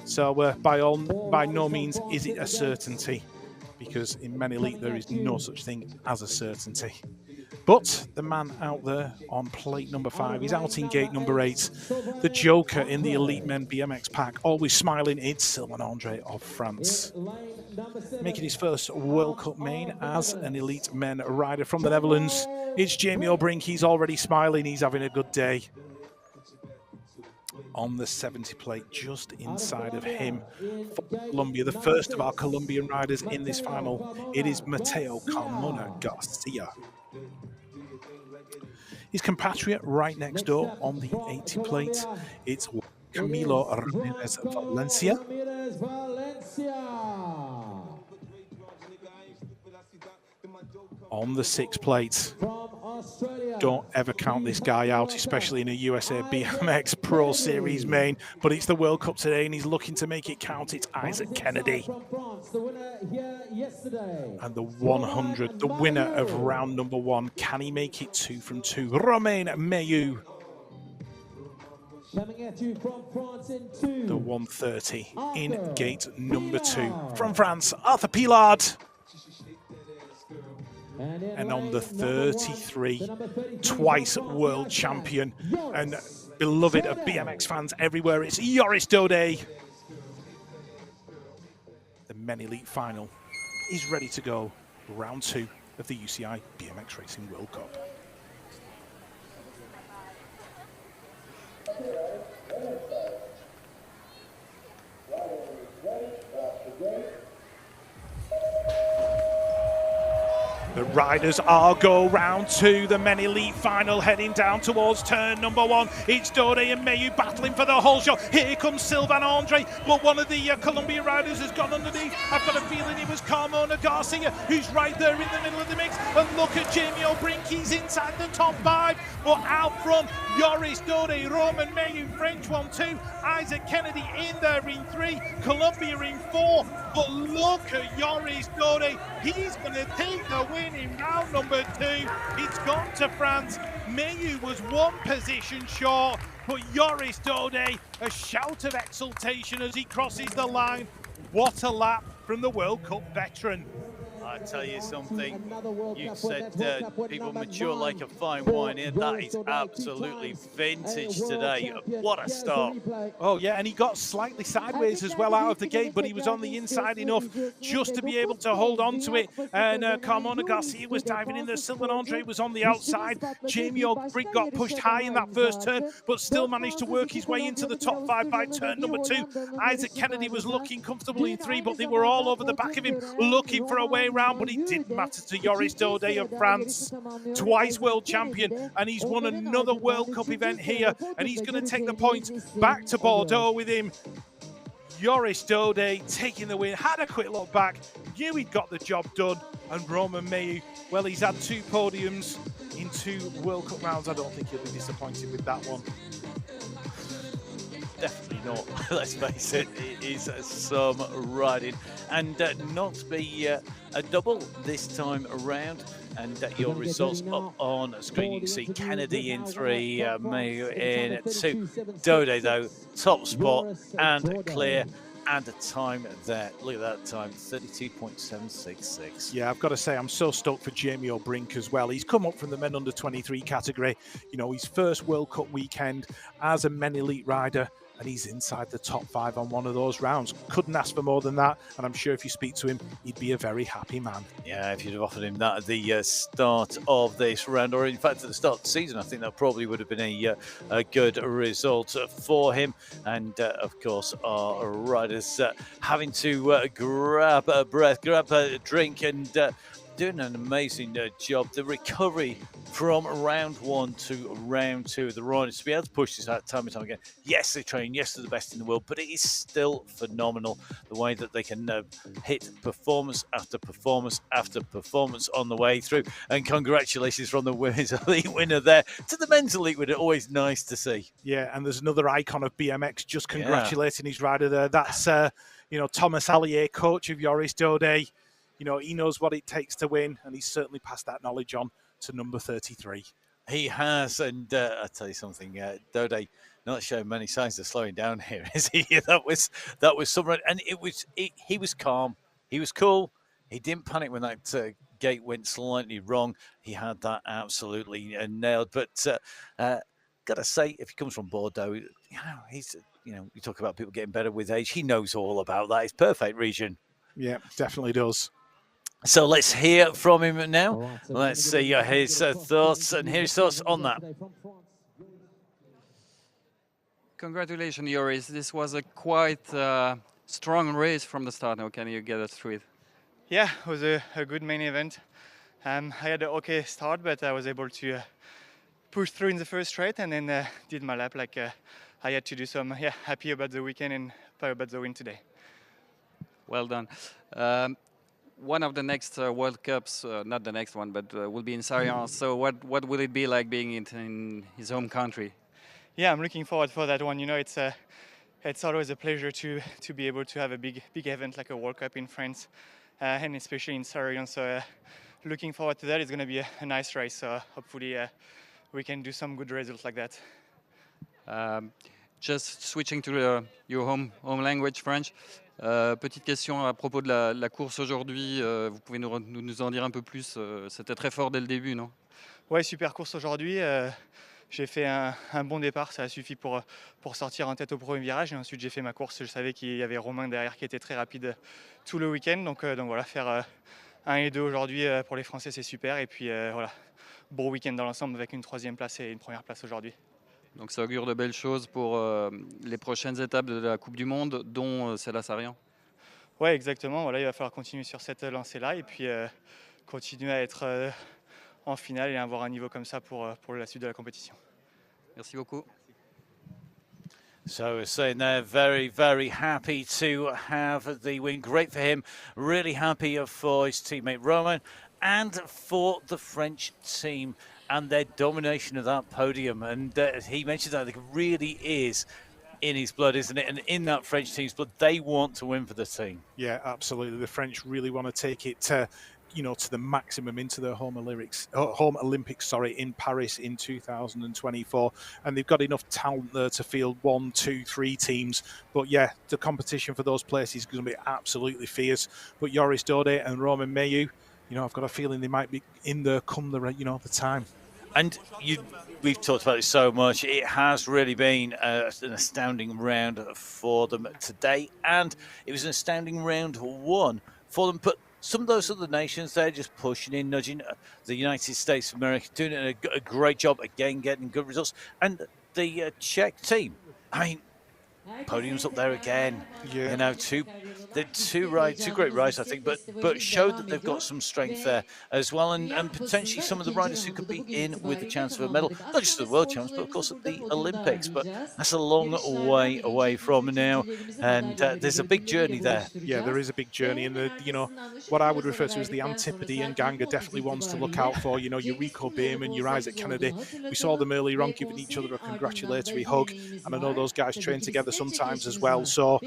So by no means is it a certainty, because in Men Elite there is no such thing as a certainty. But the man out there on plate number 5, he's out in gate number 8, the joker in the Elite Men BMX pack, always smiling, it's Sylvain Andre of France. Making his first World Cup main as an Elite Men rider from the Netherlands, it's Jamie O'Brink. He's already smiling, he's having a good day. On the 70 plate, just inside of him, for Colombia, the first of our Colombian riders in this final, it is Mateo Carmona Garcia. His compatriot right next door on the 80 plate, it's Camilo Ramirez Valencia. On the 6 plate, don't ever count this guy out, especially in a USA BMX Pro Series main, but it's the World Cup today and he's looking to make it count. It's Isaac Kennedy. And the 100, the winner of round number 1, can he make it 2 from 2? Romain Mayhew. The 130 in gate number 2. From France, Arthur Pilard. And on the 33, twice world champion and beloved of BMX fans everywhere, it's Joris Dode. The Men Elite final is ready to go. Round 2 of the UCI BMX Racing World Cup. The riders are go round 2, the Men Elite final heading down towards turn number 1. It's Dode and Mayhew battling for the whole shot. Here comes Sylvain Andre, but one of the Colombian riders has gone underneath. I've got a feeling it was Carmona Garcia who's right there in the middle of the mix. And look at Jamie O'Brink, he's inside the top 5. But out front, Joris Dode, Roman Mayhew, French 1-2, Isaac Kennedy in there in 3, Colombia in 4. But look at Joris Dode, he's going to take the win in round number 2. It's gone to France. Mayhew was 1 position short, but Joris Dode, a shout of exultation as he crosses the line. What a lap from the World Cup veteran. I tell you something, you said people mature like a fine wine here. That is absolutely vintage today. What a start. Oh yeah, and he got slightly sideways as well out of the gate, but he was on the inside enough just to be able to hold on to it. And Carmona Garcia was diving in there. Sylvain Andre was on the outside. Jamie O'Brink got pushed high in that first turn, but still managed to work his way into the top 5 by turn number 2. Isaac Kennedy was looking comfortable in 3, but they were all over the back of him, looking for a way round, but it didn't matter to Joris Dode of France, twice world champion, and he's won another World Cup event here, and he's going to take the points back to Bordeaux with him. Joris Dode taking the win, had a quick look back, knew he'd got the job done, and Roman Mayhew, well, he's had 2 podiums in 2 World Cup rounds. I don't think he'll be disappointed with that one. Definitely not. Let's face it, it is some riding, and not to be a double this time around. And your results up on screen, you can see Kennedy in 3, Mayhew in 2. Dode though, top spot and clear. And a time there, look at that time, 32.766. Yeah, I've got to say, I'm so stoked for Jamie O'Brink as well. He's come up from the men under 23 category. You know, his first World Cup weekend as a Men Elite rider, and he's inside the top 5 on one of those rounds. Couldn't ask for more than that, and I'm sure if you speak to him, he'd be a very happy man. Yeah, if you'd have offered him that at the start of this round, or in fact at the start of the season, I think that probably would have been a good result for him. And of course, our riders having to grab a breath, grab a drink, and doing an amazing job. The recovery from round 1 to round 2 of the riders to be able to push this out time and time again. Yes, they train. Yes, they're the best in the world, but it is still phenomenal the way that they can hit performance after performance after performance on the way through. And congratulations from the women's elite winner there to the men's elite winner. Always nice to see. Yeah, and there's another icon of BMX just congratulating his rider there. That's Thomas Allier, coach of Joris Dode. He knows what it takes to win, and he's certainly passed that knowledge on to number 33. He has, and I'll tell you something, Dode not showing many signs of slowing down here, is he? That was something, and he was calm, he was cool, he didn't panic when that gate went slightly wrong. He had that absolutely nailed. But gotta say, if he comes from Bordeaux, he's you talk about people getting better with age. He knows all about that. It's perfect region. Yeah, definitely does. So let's hear from him now. Right, so let's see his thoughts and hear his thoughts on that. Congratulations, Joris. This was a quite strong race from the start. Now, can you get us through it? Yeah, it was a good main event. I had an okay start, but I was able to push through in the first straight and then did my lap like I had to do. So I'm happy about the weekend and happy about the win today. Well done. One of the next World Cups, not the next one, but will be in Sakarya. So what will it be like being in his home country? Yeah, I'm looking forward for that one. It's always a pleasure to be able to have a big event like a World Cup in France, and especially in Sakarya. So looking forward to that. It's going to be a nice race. So hopefully we can do some good results like that. Just switching to your home language, French. Petite question à propos de la course aujourd'hui. Vous pouvez nous en dire un peu plus? C'était très fort dès le début, non? Ouais, super course aujourd'hui. J'ai fait un bon départ, ça a suffi pour sortir en tête au premier virage. Et ensuite, j'ai fait ma course. Je savais qu'il y avait Romain derrière qui était très rapide tout le week-end. Donc voilà, faire 1 et 2 aujourd'hui pour les Français, c'est super. Et puis voilà, bon week-end dans l'ensemble avec une 3e place et une 1re place aujourd'hui. Donc ça augure de belles choses pour les prochaines étapes de la Coupe du Monde, dont celle à Sakarya. Ouais, exactement. Voilà, il va falloir continuer sur cette lancée-là et puis continuer à être en finale et avoir un niveau comme ça pour la suite de la compétition. Merci beaucoup. So saying they're very, very happy to have the win. Great for him. Really happy for his teammate Roman and for the French team and their domination of that podium. And he mentioned that it really is in his blood, isn't it? And in that French team's blood, they want to win for the team. Yeah, absolutely. The French really want to take it to the maximum into their home Olympics, in Paris in 2024. And they've got enough talent there to field 1, 2, 3 teams. But yeah, the competition for those places is going to be absolutely fierce. But Joris Dode and Roman Mayu, I've got a feeling they might be in there come the time. And we've talked about it so much. It has really been an astounding round for them today. And it was an astounding round 1 for them. But some of those other nations, they're just pushing in, nudging. The United States of America doing a great job, again, getting good results. And the Czech team, I mean, podiums up there again. Yeah. Two great riders, I think, but showed that they've got some strength there as well, and potentially some of the riders who could be in with a chance of a medal, not just the World Champs, but of course at the Olympics. But that's a long way away from now, and there's a big journey there. Yeah, there is a big journey, and what I would refer to as the Antipodean gang are definitely ones to look out for. Your Rico Bierman, your Isaac Kennedy. We saw them earlier on giving each other a congratulatory hug, and I know those guys train together sometimes as well. So,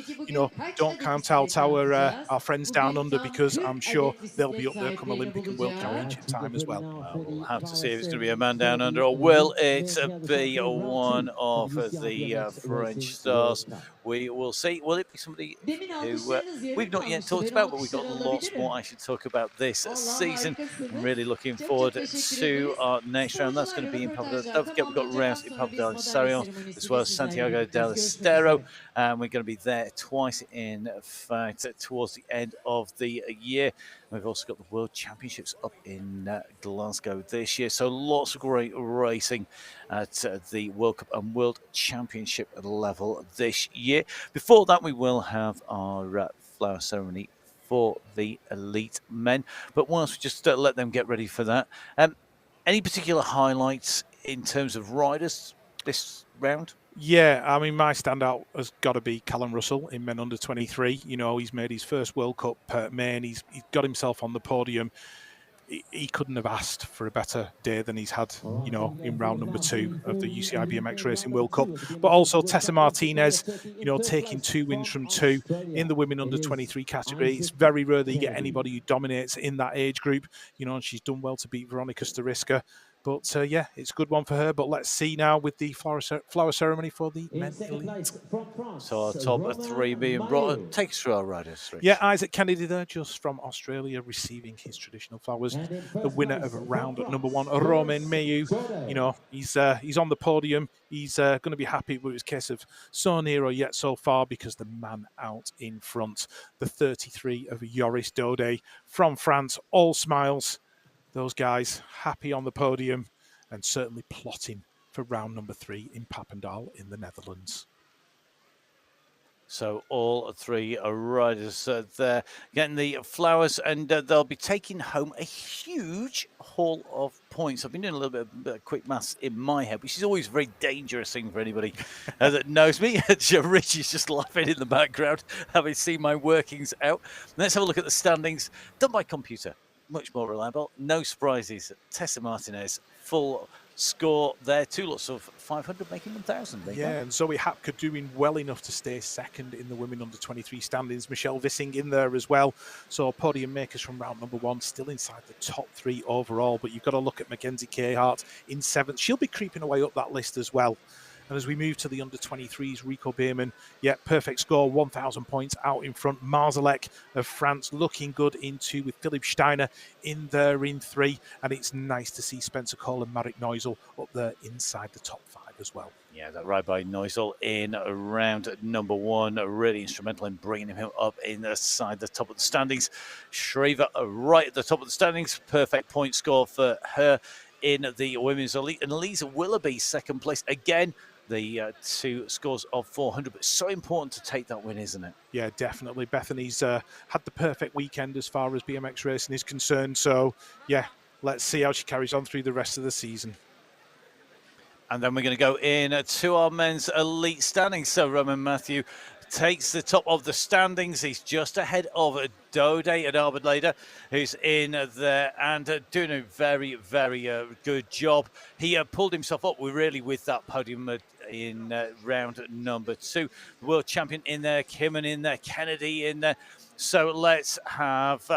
don't count out our friends down under, because I'm sure they'll be up there come Olympic and World Championship time as well. We'll have to see if it's going to be a man down under, or will it be one of the French stars? We will see. Will it be somebody who we've not yet talked about, but we've got lots more I should talk about this season. I'm really looking forward to our next round. That's going to be in Papadel. Don't forget, we've got rounds in Papadel and Sakarya, as well as Santiago del Estero. And we're going to be there twice, in fact, towards the end of the year. We've also got the World Championships up in Glasgow this year. So lots of great racing at the World Cup and World Championship level this year. Before that, we will have our flower ceremony for the elite men. But whilst we just let them get ready for that, any particular highlights in terms of riders this round? Yeah, I mean, my standout has got to be Callum Russell in men under 23. You know, he's made his first World Cup main. He's got himself on the podium. He couldn't have asked for a better day than he's had, you know, in round number 2 of the UCI BMX Racing World Cup. But also Tessa Martinez, you know, taking 2 wins from 2 in the women under 23 category. It's very rare that you get anybody who dominates in that age group, you know, and she's done well to beat Veronica Stariska. But yeah, it's a good one for her. But let's see now with the flower ceremony for the men elite. So our top 3 being brought. Take us through our riders, Rich. Yeah, Isaac Kennedy there, just from Australia, receiving his traditional flowers. The winner of round number 1, Romain Mayu. You know, he's on the podium. He's going to be happy with his case of so near or yet so far, because the man out in front, the 33 of Joris Dode from France, all smiles. Those guys happy on the podium and certainly plotting for round number 3 in Papendal in the Netherlands. So all 3 riders there getting the flowers, and they'll be taking home a huge haul of points. I've been doing a little bit of quick maths in my head, which is always a very dangerous thing for anybody that knows me. Rich is just laughing in the background, having seen my workings out. Let's have a look at the standings done by computer. Much more reliable. No surprises. Tessa Martinez, full score there. 2 lots of 500, making 1,000. Yeah, and Zoe Hapka doing well enough to stay second in the women under 23 standings. Michelle Vissing in there as well. So podium makers from round number 1 still inside the top 3 overall. But you've got to look at Mackenzie Cahart in 7th. She'll be creeping away up that list as well. And as we move to the under 23s, Rico Beerman, yeah, perfect score, 1,000 points out in front. Marzalek of France looking good in 2 with Philipp Steiner in there in 3. And it's nice to see Spencer Cole and Marek Neusel up there inside the top 5 as well. Yeah, that ride by Neusel in round number 1, really instrumental in bringing him up inside the top of the standings. Shriver right at the top of the standings, perfect point score for her in the women's elite. And Lisa Willoughby, second place again. The 2 scores of 400, but it's so important to take that win, isn't it? Yeah, definitely. Bethany's had the perfect weekend as far as BMX racing is concerned. So, yeah, let's see how she carries on through the rest of the season. And then we're going to go in to our men's elite standings. So Roman Matthew takes the top of the standings. He's just ahead of Dode and Arbedleder, who's in there and doing a very, very good job. He pulled himself up really with that podium in round number 2. The world champion in there, Kimman in there, Kennedy in there. So let's have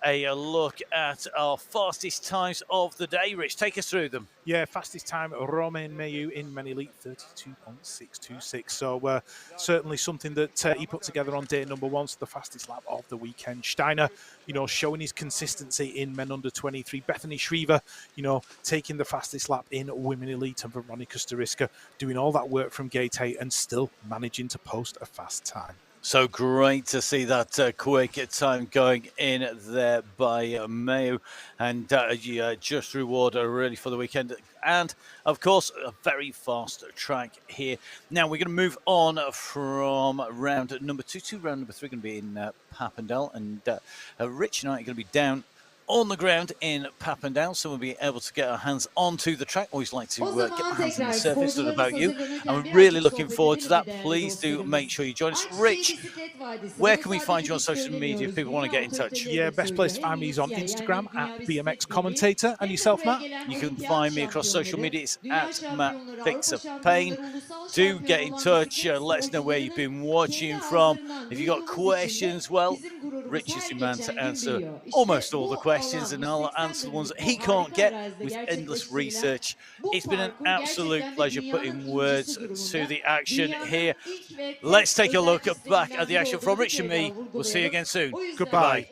a look at our fastest times of the day. Rich, take us through them. Yeah, fastest time, Romain Mayu in men elite, 32.626. So certainly something that he put together on day number 1, so the fastest lap of the weekend. Steiner, you know, showing his consistency in men under 23. Bethany Shriver, you know, taking the fastest lap in women elite, and Veronica Stariska doing all that work from gate 8 and still managing to post a fast time. So great to see that quick time going in there by Mayu, and just reward really for the weekend. And of course, a very fast track here. Now we're going to move on from round number 2 to round number 3. Going to be in Papendal, and Rich and I are going to be down on the ground in Papendal, so we'll be able to get our hands onto the track. Always like to get our hands on the surface. What about you? I'm really looking forward to that. Please do make sure you join us. Rich, where can we find you on social media if people want to get in touch? Yeah, best place to find me is on Instagram at BMX Commentator. And yourself, Matt? You can find me across social media. It's at Matt Fixer Payne. Do get in touch. Let us know where you've been watching from. If you've got questions, well, Rich is your man to answer almost all the questions, and I'll answer the ones that he can't get with endless research. It's been an absolute pleasure putting words to the action here. Let's take a look back at the action from Rich and me. We'll see you again soon. Goodbye.